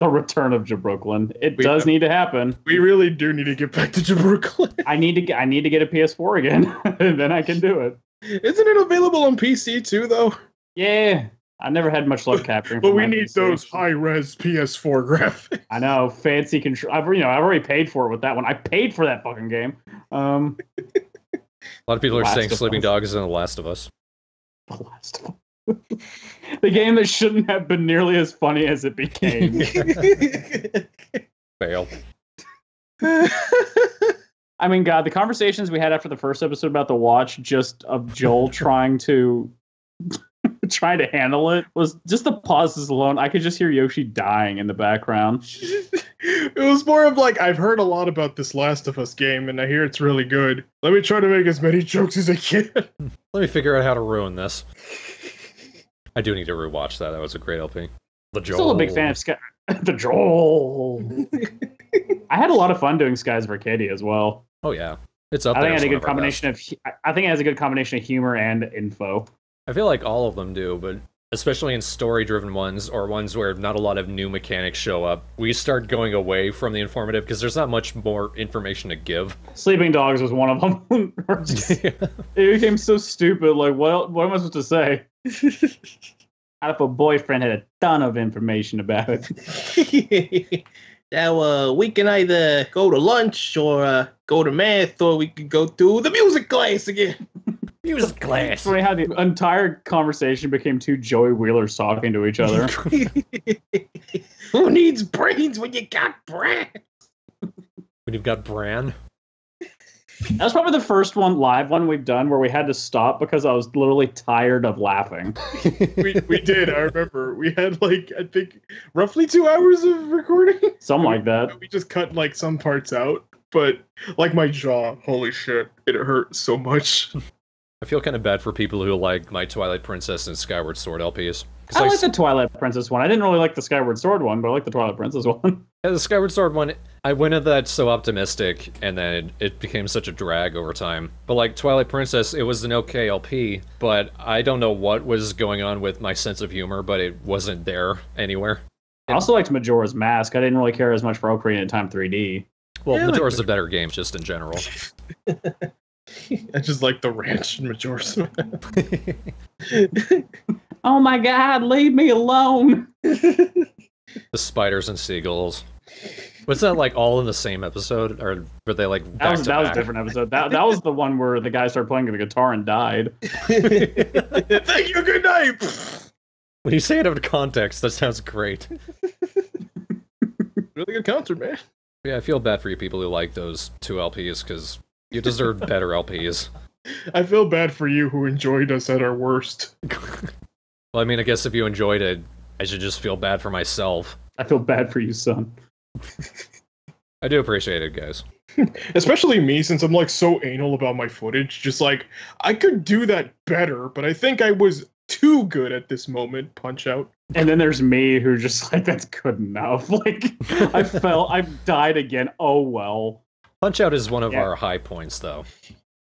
[SPEAKER 3] The return of Jabrooklyn. It does need to happen.
[SPEAKER 2] We really do need to get back to Jabrooklyn.
[SPEAKER 3] I need to get a PS4 again, and then I can do it.
[SPEAKER 2] Isn't it available on PC too, though?
[SPEAKER 3] Yeah, I never had much luck capturing.
[SPEAKER 2] But we need those high-res PS4 graphics.
[SPEAKER 3] I know, fancy control. I've already paid for it with that one. I paid for that fucking game.
[SPEAKER 1] A lot of people are saying
[SPEAKER 3] Last of
[SPEAKER 1] Sleeping
[SPEAKER 3] Us.
[SPEAKER 1] Dogs and The Last of Us.
[SPEAKER 3] The Last of Us. The game that shouldn't have been nearly as funny as it became.
[SPEAKER 1] Fail.
[SPEAKER 3] I mean, God, the conversations we had after the first episode about the watch, just of Joel trying to handle it, was just the pauses alone. I could just hear Yoshi dying in the background.
[SPEAKER 2] It was more of like, I've heard a lot about this Last of Us game, and I hear it's really good. Let me try to make as many jokes as I can.
[SPEAKER 1] Let me figure out how to ruin this. I do need to rewatch that. That was a great LP. The Joel.
[SPEAKER 3] Still a big fan of Sky. The Joel. I had a lot of fun doing Skies of Arcadia as well.
[SPEAKER 1] Oh yeah, it's up
[SPEAKER 3] I
[SPEAKER 1] there.
[SPEAKER 3] think it
[SPEAKER 1] as
[SPEAKER 3] had a
[SPEAKER 1] one
[SPEAKER 3] good
[SPEAKER 1] of our
[SPEAKER 3] combination
[SPEAKER 1] best.
[SPEAKER 3] of. I think it has a good combination of humor and info.
[SPEAKER 1] I feel like all of them do, but especially in story-driven ones or ones where not a lot of new mechanics show up, we start going away from the informative because there's not much more information to give.
[SPEAKER 3] Sleeping Dogs was one of them. It became so stupid. Like, what am I supposed to say? Out if a boyfriend had a ton of information about it.
[SPEAKER 4] Now, we can either go to lunch or go to math, or we could go to the music class again.
[SPEAKER 1] Music
[SPEAKER 3] It's
[SPEAKER 1] class.
[SPEAKER 3] funny how the entire conversation became two Joey Wheelers talking to each other.
[SPEAKER 4] Who needs brains when you got brains?
[SPEAKER 1] When you've got Bran.
[SPEAKER 3] That was probably the first live one we've done where we had to stop because I was literally tired of laughing.
[SPEAKER 2] we did, I remember. We had like, I think, roughly 2 hours of recording.
[SPEAKER 3] Something like that.
[SPEAKER 2] We just cut like some parts out, but like my jaw, holy shit, it hurt so much.
[SPEAKER 1] I feel kind of bad for people who like my Twilight Princess and Skyward Sword LPs. 'Cause
[SPEAKER 3] I like the Twilight Princess one. I didn't really like the Skyward Sword one, but I like the Twilight Princess one.
[SPEAKER 1] Yeah, the Skyward Sword one, I went into that so optimistic, and then it became such a drag over time. But like Twilight Princess, it was an okay LP, but I don't know what was going on with my sense of humor, but it wasn't there anywhere.
[SPEAKER 3] I also liked Majora's Mask. I didn't really care as much for Ocarina of Time 3D.
[SPEAKER 1] Well,
[SPEAKER 4] Yeah, I like
[SPEAKER 1] Majora's a better game, just in general.
[SPEAKER 2] I just like the ranch in Majora's Mask.
[SPEAKER 3] Oh my god, leave me alone!
[SPEAKER 1] The spiders and seagulls. Was that like all in the same episode, or were they like
[SPEAKER 3] That was
[SPEAKER 1] back
[SPEAKER 3] a different episode. That was the one where the guy started playing the guitar and died.
[SPEAKER 2] Thank you, good night!
[SPEAKER 1] When you say it out of context, that sounds great.
[SPEAKER 2] Really good concert, man.
[SPEAKER 1] Yeah, I feel bad for you people who like those 2 LPs, because you deserve better LPs.
[SPEAKER 2] I feel bad for you who enjoyed us at our worst.
[SPEAKER 1] Well, I mean, I guess if you enjoyed it, I should just feel bad for myself.
[SPEAKER 3] I feel bad for you, son.
[SPEAKER 1] I do appreciate it, guys.
[SPEAKER 2] Especially me, since I'm like so anal about my footage. Just like, I could do that better, but I think I was too good at this moment. Punch Out.
[SPEAKER 3] And then there's me who just like, that's good enough. Like, I died again. Oh well.
[SPEAKER 1] Punch-Out is one of our high points, though.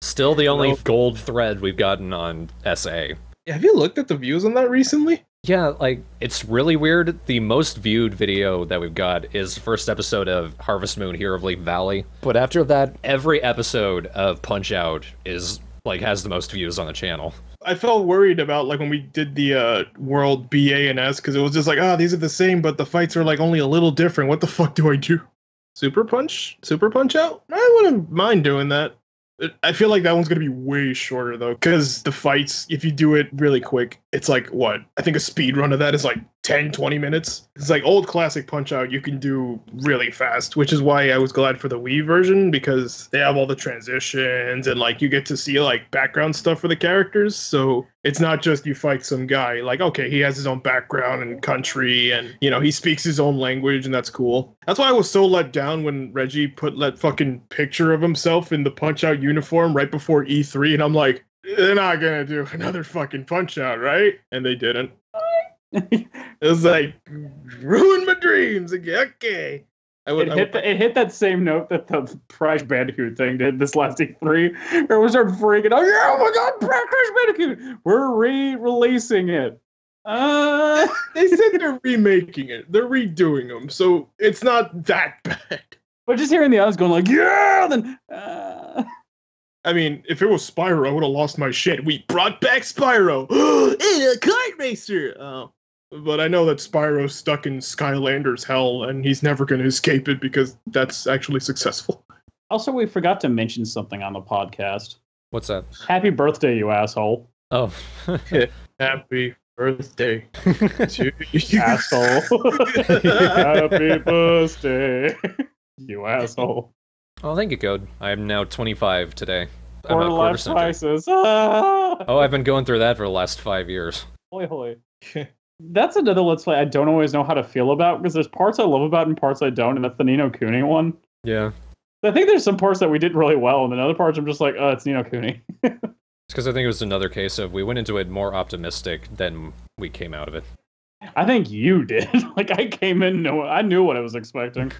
[SPEAKER 1] Still the only gold thread we've gotten on SA.
[SPEAKER 2] Have you looked at the views on that recently?
[SPEAKER 1] Yeah, like, it's really weird. The most viewed video that we've got is the first episode of Harvest Moon, Hero of Leaf Valley. But after that, every episode of Punch-Out is, like, has the most views on the channel.
[SPEAKER 2] I felt worried about, like, when we did the World BA and S, because it was just like, these are the same, but the fights are, like, only a little different. What the fuck do I do? Super Punch Out? I wouldn't mind doing that. I feel like that one's going to be way shorter, though, because the fights, if you do it really quick, it's like, what? I think a speed run of that is like 10, 20 minutes. It's like old classic Punch-Out you can do really fast, which is why I was glad for the Wii version, because they have all the transitions and, like, you get to see, like, background stuff for the characters, so it's not just you fight some guy. Like, okay, he has his own background and country, and, you know, he speaks his own language, and that's cool. That's why I was so let down when Reggie put that fucking picture of himself in the Punch-Out uniform right before E3, and I'm like, they're not gonna do another fucking Punch-Out, right? And they didn't. It was like, ruin my dreams again. Okay.
[SPEAKER 3] It hit that same note that the Crash Bandicoot thing did this last E3. It was started freaking out. Yeah, oh my god, Crash Bandicoot! We're re-releasing it.
[SPEAKER 2] They said they're remaking it. They're redoing them, so it's not that bad.
[SPEAKER 3] But just hearing the others going like, yeah, then.
[SPEAKER 2] I mean, if it was Spyro, I would have lost my shit. We brought back Spyro! In a kart racer! Oh. But I know that Spyro's stuck in Skylander's hell, and he's never going to escape it because that's actually successful.
[SPEAKER 3] Also, we forgot to mention something on the podcast.
[SPEAKER 1] What's that?
[SPEAKER 3] Happy birthday, you asshole.
[SPEAKER 1] Oh.
[SPEAKER 2] Happy birthday to you.
[SPEAKER 3] Asshole. Happy birthday, you asshole.
[SPEAKER 1] Oh, thank you, Code. I am now 25 today. I'm
[SPEAKER 3] For
[SPEAKER 1] a quarter
[SPEAKER 3] life
[SPEAKER 1] century.
[SPEAKER 3] crisis.
[SPEAKER 1] Oh, I've been going through that for the last 5 years.
[SPEAKER 3] Holy, holy. That's another Let's Play I don't always know how to feel about, because there's parts I love about and parts I don't, and that's the Ni no Kuni one.
[SPEAKER 1] Yeah.
[SPEAKER 3] I think there's some parts that we did really well, and then other parts I'm just like, it's Ni no Kuni.
[SPEAKER 1] It's because I think it was another case of we went into it more optimistic than we came out of it.
[SPEAKER 3] I think you did. Like, I came in, I knew what I was expecting.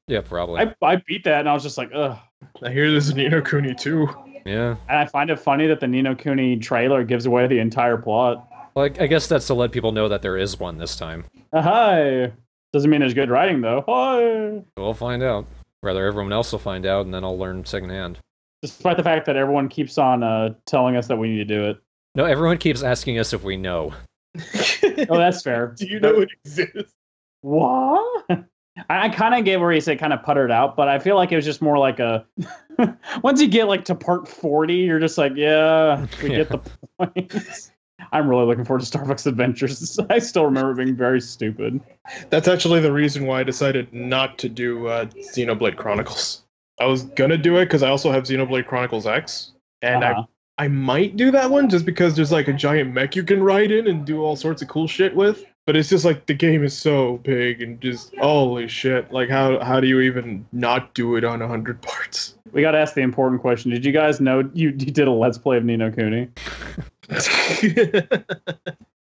[SPEAKER 1] Yeah, probably.
[SPEAKER 3] I beat that, and I was just like, ugh.
[SPEAKER 2] I hear there's a Ni no Kuni too.
[SPEAKER 1] Yeah.
[SPEAKER 3] And I find it funny that the Ni no Kuni trailer gives away the entire plot.
[SPEAKER 1] Well, I guess that's to let people know that there is one this time.
[SPEAKER 3] Hi. Doesn't mean there's good writing, though. Hi.
[SPEAKER 1] We'll find out. Rather, everyone else will find out, and then I'll learn secondhand.
[SPEAKER 3] Despite the fact that everyone keeps on telling us that we need to do it.
[SPEAKER 1] No, everyone keeps asking us if we know.
[SPEAKER 3] Oh, that's fair.
[SPEAKER 2] Do you know it exists?
[SPEAKER 3] What? I kind of get where he said kind of puttered out, but I feel like it was just more like a... Once you get like to part 40, you're just like, yeah, we get the point. I'm really looking forward to Starbucks Adventures. I still remember being very stupid.
[SPEAKER 2] That's actually the reason why I decided not to do Xenoblade Chronicles. I was gonna do it because I also have Xenoblade Chronicles X, and I might do that one just because there's like a giant mech you can ride in and do all sorts of cool shit with. But it's just like the game is so big and just holy shit! Like how do you even not do it on 100 parts?
[SPEAKER 3] We got to ask the important question. Did you guys know you did a Let's Play of Ni no Kuni?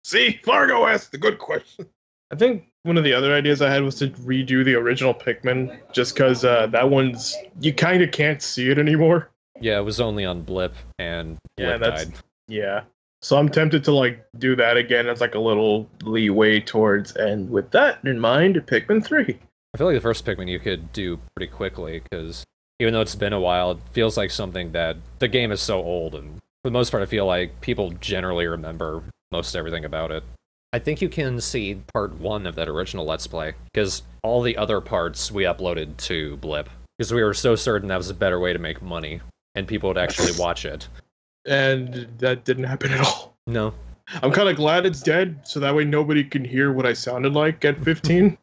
[SPEAKER 2] See, Fargo asked the good question. I think one of the other ideas I had was to redo the original Pikmin, just because that one's you kind of can't see it anymore.
[SPEAKER 1] Yeah, it was only on Blip, and Blip died.
[SPEAKER 2] Yeah. So I'm tempted to like do that again as like a little leeway towards, and with that in mind, Pikmin 3.
[SPEAKER 1] I feel like the first Pikmin you could do pretty quickly, because even though it's been a while, it feels like something that the game is so old, and for the most part I feel like people generally remember most everything about it. I think you can see part 1 of that original Let's Play, because all the other parts we uploaded to Blip, because we were so certain that was a better way to make money, and people would actually watch it.
[SPEAKER 2] And that didn't happen at all.
[SPEAKER 1] No.
[SPEAKER 2] I'm kind of glad it's dead, so that way nobody can hear what I sounded like at 15.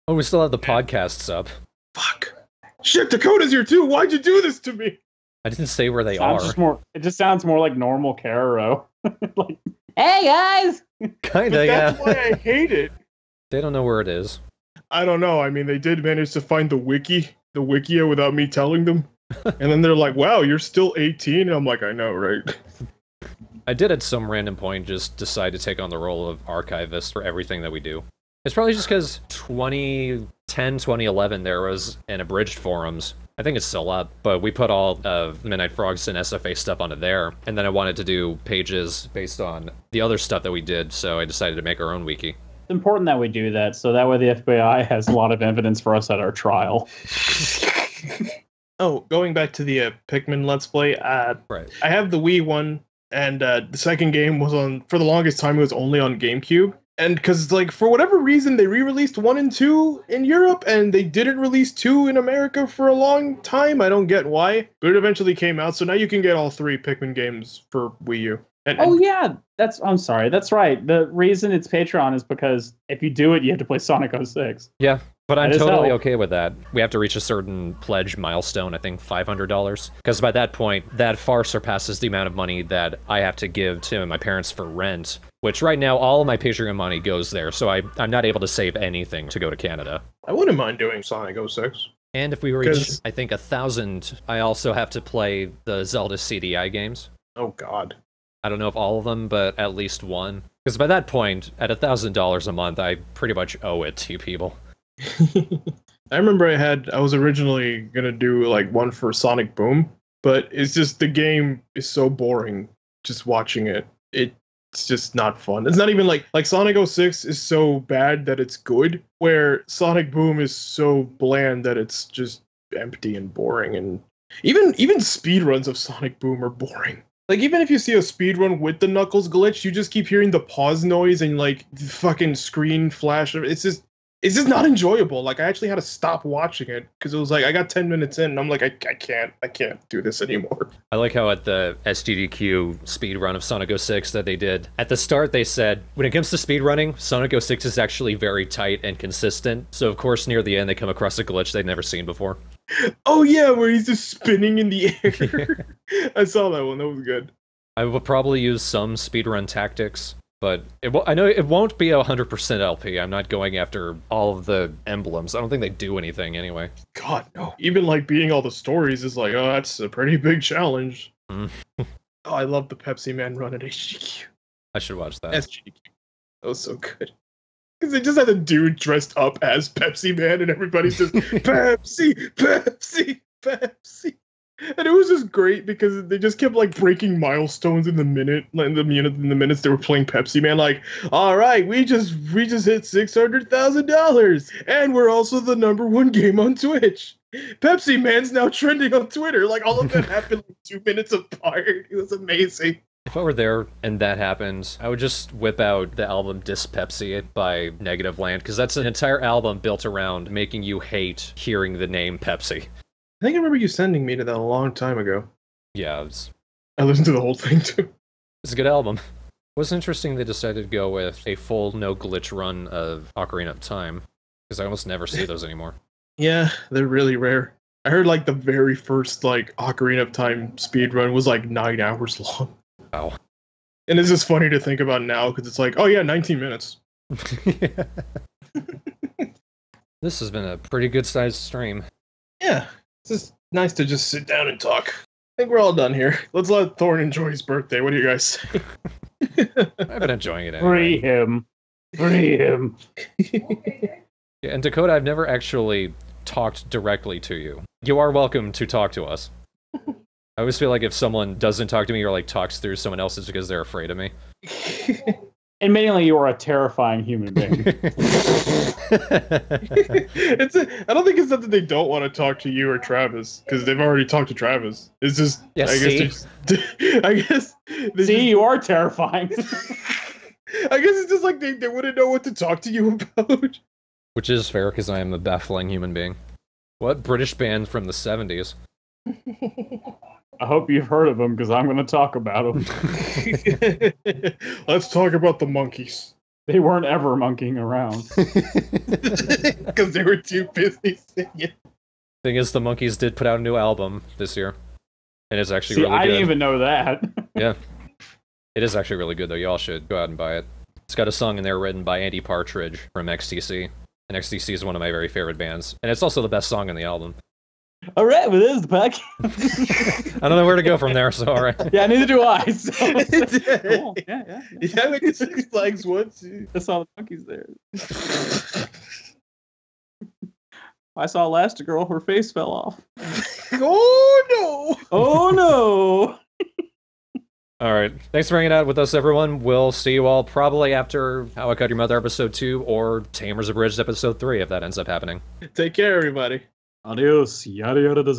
[SPEAKER 1] Oh, we still have the podcasts up.
[SPEAKER 2] Fuck. Shit, Dakota's here too. Why'd you do this to me?
[SPEAKER 1] I didn't say where they
[SPEAKER 3] Sounds
[SPEAKER 1] are.
[SPEAKER 3] just more, it just sounds more like normal Caro. Like, hey guys!
[SPEAKER 1] Kinda,
[SPEAKER 2] But
[SPEAKER 1] yeah.
[SPEAKER 2] that's why I hate it.
[SPEAKER 1] They don't know where it is.
[SPEAKER 2] I don't know. I mean, they did manage to find the Wikia without me telling them. And then they're like, wow, you're still 18? And I'm like, I know, right?
[SPEAKER 1] I did at some random point just decide to take on the role of archivist for everything that we do. It's probably just because 2010, 2011, there was an abridged forums. I think it's still up, but we put all of Midnight Frogs and SFA stuff onto there, and then I wanted to do pages based on the other stuff that we did, so I decided to make our own wiki.
[SPEAKER 3] It's important that we do that, so that way the FBI has a lot of evidence for us at our trial.
[SPEAKER 2] Oh, going back to the Pikmin Let's Play,
[SPEAKER 1] Right.
[SPEAKER 2] I have the Wii one, and the second game was for the longest time, it was only on GameCube. And because, like, for whatever reason, they re-released 1 and 2 in Europe, and they didn't release 2 in America for a long time. I don't get why, but it eventually came out, so now you can get all 3 Pikmin games for Wii U.
[SPEAKER 3] Oh yeah, I'm sorry, that's right. The reason it's Patreon is because if you do it, you have to play Sonic 06.
[SPEAKER 1] Yeah, but I'm
[SPEAKER 3] That is
[SPEAKER 1] totally
[SPEAKER 3] hell.
[SPEAKER 1] okay with that. We have to reach a certain pledge milestone, I think $500, because by that point, that far surpasses the amount of money that I have to give to my parents for rent, which right now, all of my Patreon money goes there, so I'm not able to save anything to go to Canada.
[SPEAKER 2] I wouldn't mind doing Sonic 06.
[SPEAKER 1] And if we reach,
[SPEAKER 2] 'Cause-
[SPEAKER 1] I think, 1,000, I also have to play the Zelda CDI games.
[SPEAKER 2] Oh, God.
[SPEAKER 1] I don't know if all of them, but at least one. Because by that point, at $1,000 a month, I pretty much owe it to you people.
[SPEAKER 2] I remember I was originally gonna do like one for Sonic Boom, but it's just the game is so boring just watching it. It's just not fun. It's not even like Sonic 06 is so bad that it's good, where Sonic Boom is so bland that it's just empty and boring. And even speedruns of Sonic Boom are boring. Like, even if you see a speedrun with the Knuckles glitch, you just keep hearing the pause noise and like the fucking screen flash. It's just not enjoyable. Like, I actually had to stop watching it because it was like I got 10 minutes in and I'm like, I can't do this anymore.
[SPEAKER 1] I like how at the SGDQ speedrun of Sonic 06 that they did, at the start they said, when it comes to speedrunning, Sonic 06 is actually very tight and consistent. So of course near the end they come across a glitch they'd never seen before.
[SPEAKER 2] Oh yeah, where he's just spinning in the air. I saw that one. That was good.
[SPEAKER 1] I will probably use some speedrun tactics, but I know it won't be 100% LP. I'm not going after all of the emblems. I don't think they do anything anyway.
[SPEAKER 2] God, no. Even like beating all the stories is like, oh, that's a pretty big challenge.
[SPEAKER 1] Mm.
[SPEAKER 2] Oh, I love the Pepsi Man run at HGQ.
[SPEAKER 1] I should watch that.
[SPEAKER 2] SGDQ. That was so good. Because they just had a dude dressed up as Pepsi Man and everybody's just Pepsi, Pepsi, Pepsi. And it was just great because they just kept like breaking milestones in the minutes they were playing Pepsi Man. Like, all right, we just hit $600,000, and we're also the #1 game on Twitch. Pepsi Man's now trending on Twitter. Like, all of that happened like 2 minutes apart. It was amazing.
[SPEAKER 1] If I were there and that happened, I would just whip out the album Dis Pepsi by Negative Land, because that's an entire album built around making you hate hearing the name Pepsi.
[SPEAKER 2] I think I remember you sending me to that a long time ago.
[SPEAKER 1] Yeah, it's
[SPEAKER 2] I listened to the whole thing too.
[SPEAKER 1] a good album. It was interesting they decided to go with a full no glitch run of Ocarina of Time, because I almost never see those anymore.
[SPEAKER 2] Yeah, they're really rare. I heard like the very first like Ocarina of Time speedrun was like 9 hours long.
[SPEAKER 1] Wow.
[SPEAKER 2] And it's just funny to think about now because it's like, oh yeah, 19 minutes.
[SPEAKER 1] This has been a pretty good sized stream.
[SPEAKER 2] Yeah, it's just nice to just sit down and talk. I think we're all done here. Let's let Thorn enjoy his birthday. What do you guys say?
[SPEAKER 1] I've been enjoying it
[SPEAKER 3] Free
[SPEAKER 1] anyway.
[SPEAKER 3] him. Free him.
[SPEAKER 1] Yeah, and Dakota, I've never actually talked directly to you. You are welcome to talk to us. I always feel like if someone doesn't talk to me or like talks through someone else, it's because they're afraid of me.
[SPEAKER 3] Admittingly, you are a terrifying human being.
[SPEAKER 2] I don't think it's that they don't want to talk to you or Travis because they've already talked to Travis. It's just
[SPEAKER 1] Yeah,
[SPEAKER 2] I guess
[SPEAKER 3] See, you are terrifying.
[SPEAKER 2] I guess it's just like they wouldn't know what to talk to you about.
[SPEAKER 1] Which is fair because I am a baffling human being. What British band from the 70s?
[SPEAKER 3] I hope you've heard of them because I'm going to talk about them.
[SPEAKER 2] Let's talk about the Monkees.
[SPEAKER 3] They weren't ever monkeying around.
[SPEAKER 2] Because they were too busy singing.
[SPEAKER 1] Thing is, the Monkees did put out a new album this year. And it's actually
[SPEAKER 3] See,
[SPEAKER 1] really good.
[SPEAKER 3] I didn't even know that.
[SPEAKER 1] Yeah. It is actually really good, though. Y'all should go out and buy it. It's got a song in there written by Andy Partridge from XTC. And XTC is one of my very favorite bands. And it's also the best song in the album.
[SPEAKER 3] All right, well, there's the pack.
[SPEAKER 1] I don't know where to go from there, so all right.
[SPEAKER 3] Yeah, neither do I. So. Cool. Yeah.
[SPEAKER 2] Yeah, I went to Six Flags once.
[SPEAKER 3] I saw the monkeys there. I saw Elastigirl, her face fell off.
[SPEAKER 2] Oh no!
[SPEAKER 3] Oh no!
[SPEAKER 1] All right. Thanks for hanging out with us, everyone. We'll see you all probably after How I Cut Your Mother episode 2 or Tamers Abridged episode 3, if that ends up happening.
[SPEAKER 2] Take care, everybody.
[SPEAKER 3] Adios. Yada yada da